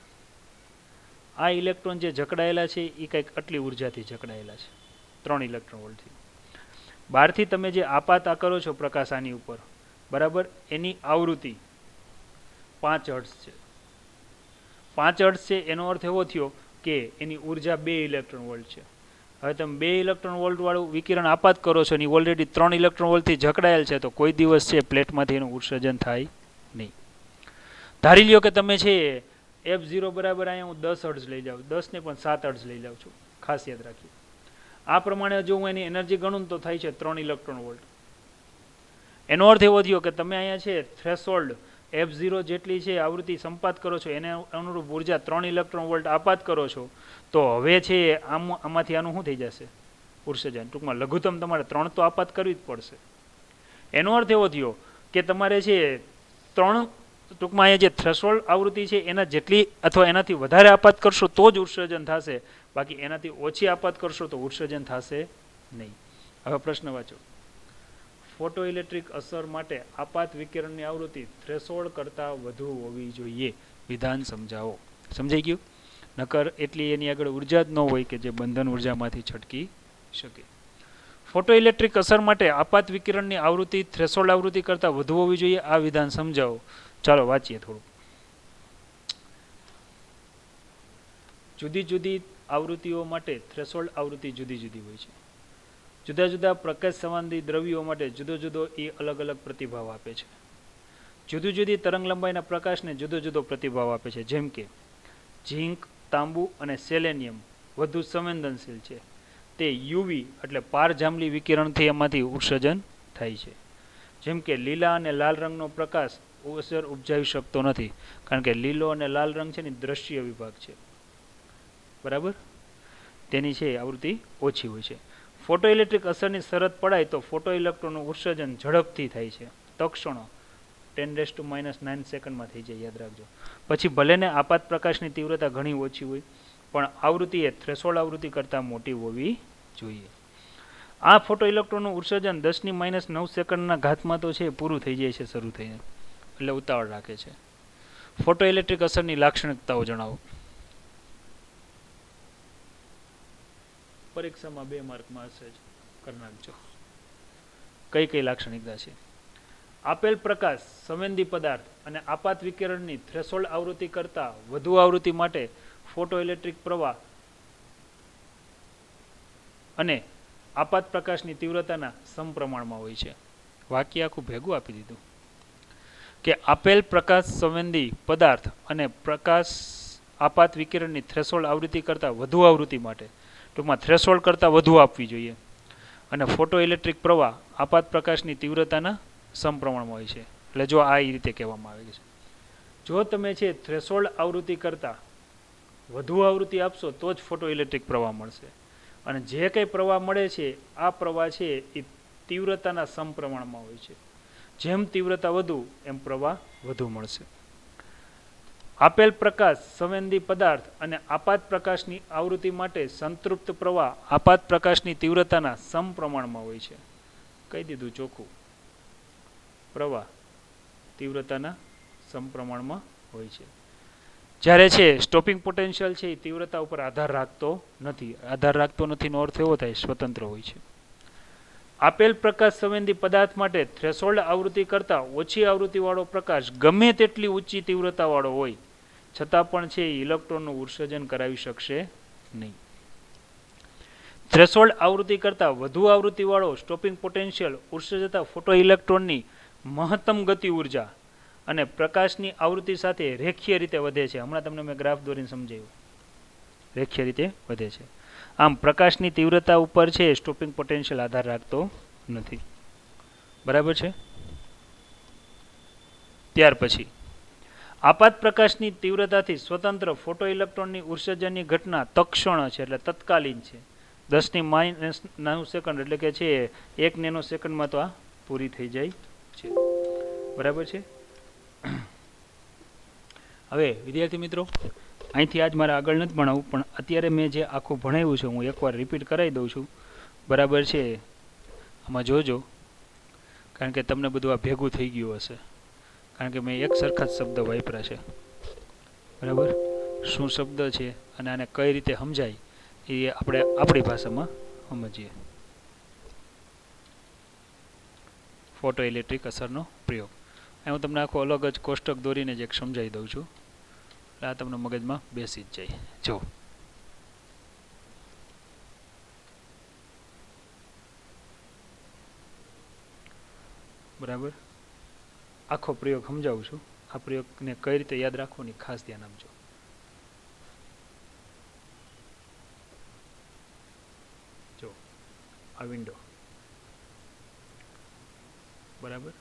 Speaker 1: આ ઇલેક્ટ્રોન જે જકડાયેલા છે એ કંઈક આટલી ઉર્જાથી જકડાયેલા છે, 3 ઇલેક્ટ્રોન વોલ્ટથી. બહારથી તમે જે આપાત કરો છો પ્રકાશ આની ઉપર, બરાબર, એની આવૃત્તિ 5 હર્ટ્ઝ છે. 5 હર્ટ્ઝ છે એનો અર્થ એવો થયો કે એની ઉર્જા 2 ઇલેક્ટ્રોન વોલ્ટ છે. હવે તમે 2 ઇલેક્ટ્રોન વોલ્ટ વાળું વિકિરણ આપાત કરો છો અને ઓલરેડી 3 ઇલેક્ટ્રોન વોલ્ટથી જકડાયેલ છે, તો કોઈ દિવસ છે પ્લેટમાંથી એનું ઉત્સર્જન થાય નહીં. ધારી લ્યો કે તમે છે F0 બરાબર અહીંયા હું 10 હર્ટ્ઝ લઈ જાઉં, 10 ને પણ 7 હર્ટ્ઝ લઈ જાઉં છું. ખાસ યાદ રાખીએ. આ પ્રમાણે જો હું એની એનર્જી ગણું તો થાય છે 3 ઇલેક્ટ્રોન વોલ્ટ. એનો અર્થ એવો થયો કે તમે અહીંયા છે થ્રેશોલ્ડ F0 જેટલી છે આવૃત્તિ સંપાત કરો છો, એને અનુરૂપ ઉર્જા 3 ઇલેક્ટ્રોન વોલ્ટ આપાત કરો છો, તો હવે છે આમાંથી આનું શું થઈ જશે? ઉત્સર્જન. ટૂંકમાં લઘુત્તમ તમારે 3 તો આપાત કરવી જ પડશે. એનો અર્થ એવો થયો કે તમારે છે 3, ટૂંકમાં અહીંયા જે થ્રેશોલ્ડ આવૃત્તિ છે એના જેટલી અથવા એનાથી વધારે આપાત કરશો તો જ ઉત્સર્જન થશે, બાકી એનાથી ઓછી આપાત કરશો તો ઉત્સર્જન થશે નહીં. હવે પ્રશ્ન વાંચો. ફોટો ઇલેક્ટ્રિક અસર માટે આપાત વિકિરણની આવૃત્તિ થ્રેશોલ્ડ કરતાં વધુ હોવી જોઈએ. વિધાન સમજાવો. સમજાઈ ગયું? નકર એટલી એની આગળ ઉર્જા જ ન હોય કે જે બંધન ઉર્જામાંથી છટકી શકે. ફોટો ઇલેક્ટ્રિક અસર માટે આપાત વિકિરણની આવૃત્તિ થ્રેશોલ્ડ આવૃત્તિ કરતાં વધુ હોવી જોઈએ. આ વિધાન સમજાવો. ચાલો વાંચીએ થોડું. જુદી જુદી આવૃત્તિઓ માટે થ્રેશોલ્ડ આવૃત્તિ જુદી જુદી હોય છે. જુદા જુદા પ્રકાશ સંબંધી દ્રવ્યો માટે જુદો જુદો એ અલગ અલગ પ્રતિભાવ આપે છે. જુદી જુદી તરંગ લંબાઈના પ્રકાશને જુદો જુદો પ્રતિભાવ આપે છે. જેમ કે ઝીંક, તાંબુ અને સેલેનિયમ વધુ સંવેદનશીલ છે. તે યુવી એટલે પારજાંબલી વિકિરણથી એમાંથી ઉત્સર્જન થાય છે. જેમ કે લીલા અને લાલ રંગનો પ્રકાશ અસર ઉપજાવી શકતો નથી, કારણ કે લીલો અને લાલ રંગ છે ને દ્રશ્ય વિભાગ છે, બરાબર, તેની છે આવૃત્તિ ઓછી હોય છે. ફોટો ઇલેક્ટ્રિક અસરની શરત પડાય તો ફોટો ઇલેક્ટ્રોનનું ઉત્સર્જન ઝડપથી થાય છે. તક્ષણો 10⁻⁹ સેકન્ડમાં થઈ જાય, યાદ રાખજો. પછી ભલે ને આપાત પ્રકાશની તીવ્રતા ઘણી ઓછી હોય, પણ આવૃત્તિ એ થ્રેશોલ્ડ આવૃત્તિ કરતાં મોટી હોવી જોઈએ. આ ફોટો ઇલેક્ટ્રોનનું ઉત્સર્જન 10⁻⁹ સેકન્ડના ઘાતમાં તો છે પૂરું થઈ જાય છે, શરૂ થઈને, એટલે ઉતાવળ રાખે છે. ફોટો ઇલેક્ટ્રિક અસરની લાક્ષણિકતાઓ જણાવો. પરીક્ષામાં 2 માર્કમાં હશે જ, કરી નાખજો. કઈ કઈ લાક્ષણિકતા છે? આપેલ પ્રકાશ સંવેદી પદાર્થ અને આપાત વિકિરણની થ્રેશોલ્ડ આવૃત્તિ કરતાં વધુ આવૃત્તિ માટે ફોટો ઇલેક્ટ્રિક પ્રવાહ અને આપાત પ્રકાશની તીવ્રતાના સમપ્રમાણમાં હોય છે. વાક્ય આખું ભેગું આપી દીધું કે આપેલ પ્રકાશ સંવેદી પદાર્થ અને પ્રકાશ આપાત વિકિરણની થ્રેશોલ્ડ આવૃત્તિ કરતાં વધુ આવૃત્તિ માટે, ટૂંકમાં થ્રેશોલ્ડ કરતાં વધુ આપવી જોઈએ, અને ફોટો ઇલેક્ટ્રિક પ્રવાહ આપાત પ્રકાશની તીવ્રતાના સમપ્રમાણમાં હોય છે. એટલે જો આ રીતે કહેવામાં આવે છે, જો તમે છે થ્રેશોલ્ડ આવૃત્તિ કરતાં વધુ આવૃત્તિ આપશો તો જ ફોટો ઇલેક્ટ્રિક પ્રવાહ મળશે, અને જે કંઈ પ્રવાહ મળે છે આ પ્રવાહ છે એ તીવ્રતાના સમપ્રમાણમાં હોય છે. જેમ તીવ્રતા વધુ એમ પ્રવાહ વધુ મળશે. આપેલ પ્રકાશ સંવેદી પદાર્થ અને આપાત પ્રકાશની આવૃત્તિ માટે સંતૃપ્ત પ્રવાહ આપાત પ્રકાશની તીવ્રતાના સમપ્રમાણમાં હોય છે. કહી દીધું ચોખ્ખું, પ્રવાહ તીવ્રતાના સમપ્રમાણમાં હોય છે. જ્યારે છે સ્ટોપિંગ પોટેન્શિયલ છે એ તીવ્રતા ઉપર આધાર રાખતો નથી. આધાર રાખતો નથીનો અર્થ એવો થાય સ્વતંત્ર હોય છે. આપેલ પ્રકાશ સંવેદી પદાર્થ માટે થ્રેશોલ્ડ આવૃત્તિ કરતાં ઓછી આવૃત્તિવાળો પ્રકાશ ગમે તેટલી ઊંચી તીવ્રતાવાળો હોય છતાં પણ છે ઇલેક્ટ્રોનનું ઉત્સર્જન કરાવી શકશે નહીં. થ્રેશોલ્ડ આવૃત્તિ કરતાં વધુ આવૃત્તિવાળો સ્ટોપિંગ પોટેન્શિયલ ઉત્સર્જતા ફોટો ઇલેક્ટ્રોનની મહત્તમ ગતિ ઉર્જા અને પ્રકાશની આવૃત્તિ સાથે રેખીય રીતે વધે છે. હમણાં તમને મેં ગ્રાફ દોરીને સમજાવ્યું. રેખીય રીતે વધે છે. આમ પ્રકાશની તીવ્રતા ઉપર છે સ્ટોપિંગ પોટેન્શિયલ આધાર રાખતો નથી. બરાબર છે. ત્યાર પછી આપાત પ્રકાશની તીવ્રતાથી સ્વતંત્ર ફોટો ઇલેક્ટ્રોનની ઉત્સર્જનની ઘટના તત્ક્ષણ છે, એટલે તત્કાલીન છે. 10⁻⁹ સેકન્ડ એટલે કે છે 1 નેનો સેકન્ડમાં તો આ પૂરી થઈ જાય છે. બરાબર છે. હવે વિદ્યાર્થી મિત્રો, અહીંથી આજ મારે આગળ નથી ભણાવવું, પણ અત્યારે મેં જે આખું ભણાવ્યું છે હું એકવાર રિપીટ કરાવી દઉં છું. બરાબર છે. આમાં જોજો, કારણ કે તમને બધું આ ભેગું થઈ ગયું હશે, કારણ કે મેં એક સરખા જ શબ્દ વાપર્યા છે. બરાબર. શું શબ્દ છે અને આને કઈ રીતે સમજાય એ આપણે આપણી ભાષામાં સમજીએ. ફોટો ઇલેક્ટ્રિક અસરનો પ્રયોગ. અહીં હું તમને આખો અલગ જ કોષ્ટક દોરીને જ એક સમજાવી દઉં છું, એટલે આ તમને મગજમાં બેસી જ જાય. જો બરાબર, આખો પ્રયોગ સમજાવું છું. આ પ્રયોગને કઈ રીતે યાદ રાખવાની ખાસ ધ્યાન આપજો. જો આ વિન્ડો, બરાબર,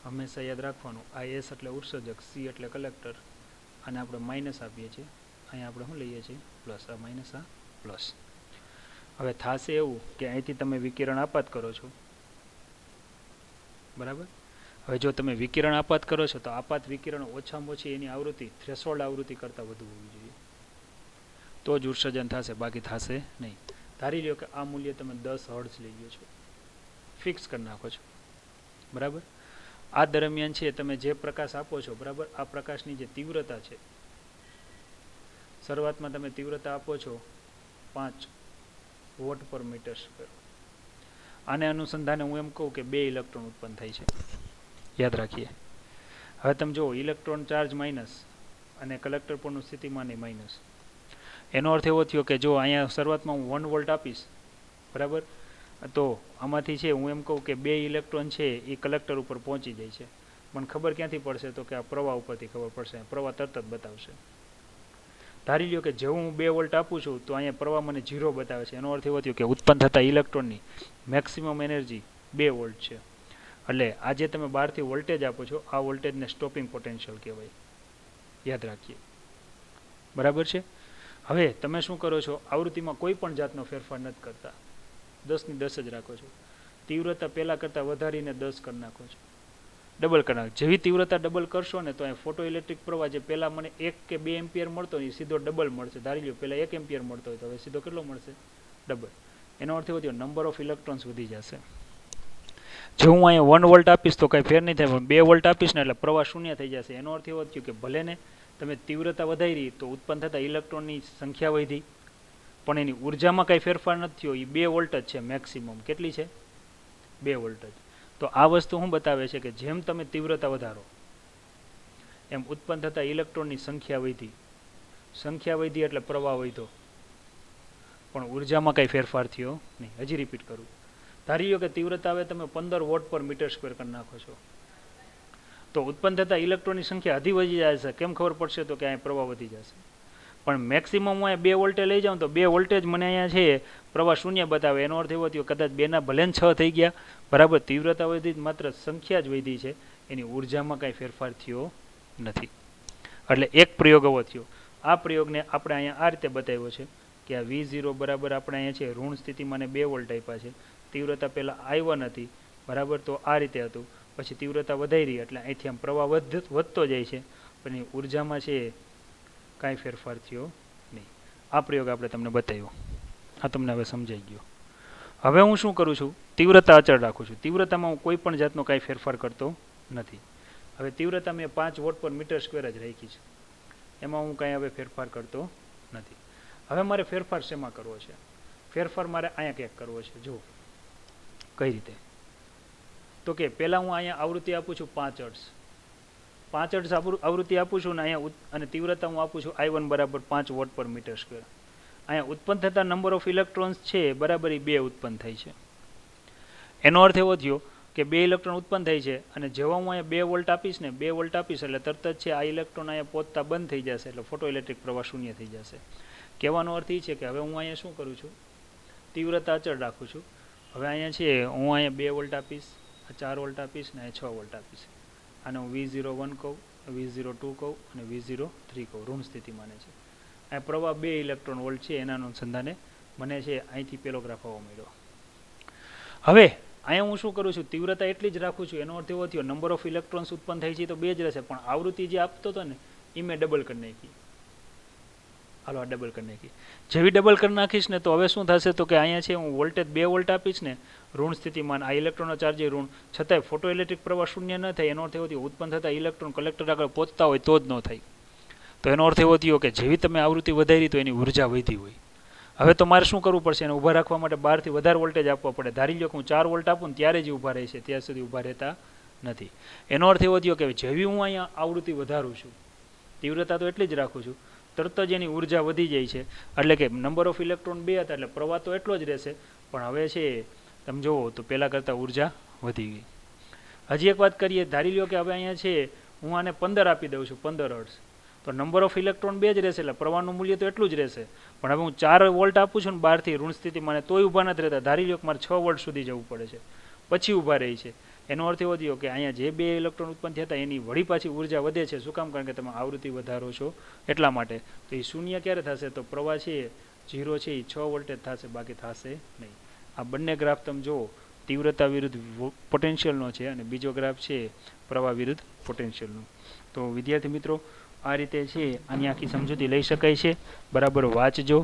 Speaker 1: હંમેશા યાદ રાખવાનું. આ એસ એટલે ઉત્સર્જક, સી એટલે કલેક્ટર, અને આપણે માઇનસ આપીએ છીએ. અહીંયા આપણે શું લઈએ છીએ? પ્લસ. આ માઇનસ, આ પ્લસ. હવે થશે એવું કે અહીંથી તમે વિકિરણ આપાત કરો છો. બરાબર. હવે જો તમે વિકિરણ આપાત કરો છો તો આપાત વિકિરણ ઓછામાં ઓછી એની આવૃત્તિ થ્રેશોલ્ડ આવૃત્તિ કરતાં વધુ હોવી જોઈએ, તો જ ઉત્સર્જન થશે, બાકી થશે નહીં. ધારી લો કે આ મૂલ્ય તમે 10 હર્ટ્ઝ લઈ લો છો, ફિક્સ કરી નાખો છો. બરાબર. આ દરમિયાન છે તમે જે પ્રકાશ આપો છો, બરાબર, આ પ્રકાશની જે તીવ્રતા છે, શરૂઆતમાં તમે તીવ્રતા આપો છો 5 વોટ પર મીટર સ્ક્વેર. આને અનુસંધાને હું એમ કહું કે 2 ઇલેક્ટ્રોન ઉત્પન્ન થાય છે. યાદ રાખીએ. હવે તમે જુઓ, ઇલેક્ટ્રોન ચાર્જ માઇનસ અને કલેક્ટર પરનું સ્થિતિમાન એ માઇનસ. એનો અર્થ એવો થયો કે જો અહીંયા શરૂઆતમાં હું 1 વોલ્ટ આપીશ, બરાબર, તો આમાંથી છે હું એમ કહું કે 2 ઇલેક્ટ્રોન છે એ કલેક્ટર ઉપર પહોંચી જાય છે. મને ખબર ક્યાંથી પડશે? તો કે આ પ્રવાહ ઉપરથી ખબર પડશે. પ્રવાહ તરત જ બતાવશે. ધારી લો કે જેવું હું 2 વોલ્ટ આપું છું તો અહીંયા પ્રવાહ મને 0 બતાવે છે. એનો અર્થ એવો થયો કે ઉત્પન્ન થતા ઇલેક્ટ્રોનની મેક્સિમમ એનર્જી 2 વોલ્ટ છે. એટલે આ જે તમે બહારથી વોલ્ટેજ આપો છો, આ વોલ્ટેજને સ્ટોપિંગ પોટેન્શિયલ કહેવાય. યાદ રાખીએ. બરાબર છે. હવે તમે શું કરો છો? આવૃત્તિમાં કોઈ પણ જાતનો ફેરફાર નથી કરતા, 10 ની 10 જ રાખો છો. તીવ્રતા પહેલાં કરતાં વધારીને 10 કરી નાખો છો, ડબલ કરી નાખો. જેવી તીવ્રતા ડબલ કરશો ને તો અહીં ફોટો ઇલેક્ટ્રિક પ્રવાહ જે પહેલાં મને 1 કે 2 એમ્પિયર મળતો એ સીધો ડબલ મળશે. ધારી લો પહેલાં 1 એમ્પિયર મળતો હોય તો હવે સીધો કેટલો મળશે? ડબલ. એનો અર્થ એવો થયો નંબર ઓફ ઇલેક્ટ્રોન્સ વધી જશે. જો હું અહીંયા 1 વોલ્ટ આપીશ તો કાંઈ ફેર નહીં થાય, પણ 2 વોલ્ટ આપીશ ને એટલે પ્રવાહ શૂન્ય થઈ જશે. એનો અર્થ એવો થયો કે ભલે ને તમે તીવ્રતા વધારી તો ઉત્પન્ન થતા ઇલેક્ટ્રોનની સંખ્યા વધી, પણ એની ઉર્જામાં કાંઈ ફેરફાર નથી થયો. એ 2 વોલ્ટ જ છે મેક્સિમમ. કેટલી છે? 2 વોલ્ટ જ. તો આ વસ્તુ શું બતાવે છે કે જેમ તમે તીવ્રતા વધારો એમ ઉત્પન્ન થતા ઇલેક્ટ્રોનની સંખ્યા વધી. સંખ્યા વધી એટલે પ્રવાહ વધ્યો, પણ ઉર્જામાં કાંઈ ફેરફાર થયો નહીં. હજી રિપીટ કરું. ધારી લો કે તીવ્રતા હવે તમે 15 વોટ પર મીટર સ્ક્વેર કરી નાખો છો, તો ઉત્પન્ન થતા ઇલેક્ટ્રોનની સંખ્યા હજી વધી જશે. કેમ ખબર પડશે? તો કે અહીંયા પ્રવાહ વધી જશે. પણ મેક્સિમમ હું અહીંયા 2 વોલ્ટે લઈ જાઉં તો 2 વોલ્ટેજ મને અહીંયા છે પ્રવાહ શૂન્ય બતાવે. એનો અર્થ એવો થયો કદાચ 2 ભલે 6 થઈ ગયા, બરાબર, તીવ્રતા વધી, માત્ર સંખ્યા જ વધી છે, એની ઉર્જામાં કાંઈ ફેરફાર થયો નથી. એટલે એક પ્રયોગ એવો થયો. આ પ્રયોગને આપણે અહીંયા આ રીતે બતાવ્યો છે કે આ V0 બરાબર આપણે અહીંયા છે ઋણ સ્થિતિમાં 2 વોલ્ટ આપ્યા છે. તીવ્રતા પહેલાં I1 હતી, બરાબર, તો આ રીતે હતું. પછી તીવ્રતા વધારી એટલે અહીંથી આમ પ્રવાહ વધતો જાય છે, પણ એ ઉર્જામાં છે કાંઈ ફેરફાર થયો નહીં. આ પ્રયોગ આપણે તમને બતાવ્યો. આ તમને હવે સમજાઈ ગયો. હવે હું શું કરું છું? તીવ્રતા અચળ રાખું છું. તીવ્રતામાં હું કોઈ પણ જાતનો કાંઈ ફેરફાર કરતો નથી. હવે તીવ્રતા મેં 5 વોટ પર મીટર સ્ક્વેર જ રાખી છે, એમાં હું કાંઈ હવે ફેરફાર કરતો નથી. હવે મારે ફેરફાર શેમાં કરવો છે? ફેરફાર મારે અહીંયા ક્યાંક કરવો છે. જો કઈ રીતે? તો કે પહેલાં હું અહીંયા આવૃત્તિ આપું છું 5 હર્ટ્ઝ. 5 હર્ટ્ઝ આવૃત્તિ આપું છું ને અહીંયા, અને તીવ્રતા હું આપું છું I1 બરાબર 5 વોટ પર મીટર સ્ક્વેર. અહીંયા ઉત્પન્ન થતા નંબર ઓફ ઇલેક્ટ્રોન્સ છે, બરાબર, એ 2 ઉત્પન્ન થાય છે. એનો અર્થ એવો થયો કે 2 ઇલેક્ટ્રોન ઉત્પન્ન થાય છે અને જેવા હું અહીંયા 2 વોલ્ટ આપીશ ને 2 વોલ્ટ આપીશ એટલે તરત જ છે આ ઇલેક્ટ્રોન અહીંયા પહોંચતા બંધ થઈ જશે એટલે ફોટોઇલેક્ટ્રિક પ્રવાહ શૂન્ય થઈ જશે. કહેવાનો અર્થ એ છે કે હવે હું અહીંયા શું કરું છું, તીવ્રતા અચળ રાખું છું. હવે અહીંયા છે હું અહીંયા 2 વોલ્ટ આપીશ, 4 વોલ્ટ આપીશ ને 6 વોલ્ટ આપીશ. આને હું V01 કહું, V02 કહું અને V03 કહું, ઋણ સ્થિતિ માને છે. આ પ્રવાહ 2 ઇલેક્ટ્રોન વોલ્ટ છે એના અનુસંધાને મને છે અહીંથી પેલો ગ્રાફ આવવા મળ્યો. હવે અહીંયા હું શું કરું છું, તીવ્રતા એટલી જ રાખું છું, એનો અર્થ એવો થયો નંબર ઓફ ઇલેક્ટ્રોન્સ ઉત્પન્ન થાય છે તો 2 જ રહેશે, પણ આવૃત્તિ જે આપતો હતો ને એ મેં ડબલ કરી નાખી. હાલો આ ડબલ કરી નાખી. જેવી ડબલ કરી નાખીશ ને તો હવે શું થશે તો કે અહીંયા છે હું વોલ્ટેજ 2 વોલ્ટ આપીશ ને ઋણ સ્થિતિમાન, આ ઇલેક્ટ્રોનનો ચાર્જ એ ઋણ, છતાંય ફોટોઇલેક્ટ્રિક પ્રવાહ શૂન્ય ન થાય. એનો અર્થ એવો થયો ઉત્પન્ન થતા ઇલેક્ટ્રોન કલેક્ટર આગળ પહોંચતા હોય તો જ ન થાય. તો એનો અર્થ એવો થયો કે જેવી તમે આવૃત્તિ વધારી તો એની ઉર્જા વધી હોય. હવે તો મારે શું કરવું પડશે, એને ઊભા રાખવા માટે બહારથી વધારે વોલ્ટેજ આપવા પડે. ધારી લો કે હું 4 વોલ્ટ આપું ને ત્યારે જ ઊભા રહેશે, ત્યાં સુધી ઊભા રહેતા નથી. એનો અર્થ એવો થયો કે જેવી હું અહીંયા આવૃત્તિ વધારું છું, તીવ્રતા તો એટલી જ રાખું છું, તરત જ એની ઉર્જા વધી જાય છે. એટલે કે નંબર ઓફ ઇલેક્ટ્રોન 2 હતા એટલે પ્રવાહ તો એટલો જ રહેશે, પણ હવે છે તમે જુઓ તો પહેલાં કરતાં ઉર્જા વધી ગઈ. હજી એક વાત કરીએ, ધારી લો કે હવે અહીંયા છે હું આને 15 આપી દઉં છું, 15 હર્ટ્ઝ, તો નંબર ઓફ ઇલેક્ટ્રોન 2 જ રહેશે એટલે પ્રવાહનું મૂલ્ય તો એટલું જ રહેશે. પણ હવે હું 4 વોલ્ટ આપું છું ને બહારથી ઋણ સ્થિતિમાં તોય ઊભા નથી રહેતા. ધારી લો કે મારે 6 વોલ્ટ સુધી જવું પડે છે, પછી ઊભા રહી છે. એનો અર્થ એવો થયો કે અહીંયા જે 2 ઇલેક્ટ્રોન ઉત્પન્ન થયા હતા એની વળી પાછી ઉર્જા વધે છે. શું કામ? કારણ કે તમે આવૃત્તિ વધારો છો એટલા માટે. તો એ શૂન્ય ક્યારે થશે? તો પ્રવાહ છે 0 છે એ 6 વોલ્ટેજ થશે, બાકી થશે નહીં. આ બંને ગ્રાફ તમે જુઓ, તીવ્રતા વિરુદ્ધ પોટેન્શિયલનો છે અને બીજો ગ્રાફ છે પ્રવાહ વિરુદ્ધ પોટેન્શિયલનો. તો વિદ્યાર્થી મિત્રો આ રીતે છે આની આખી સમજૂતી લઈ શકાય છે. બરાબર વાંચજો.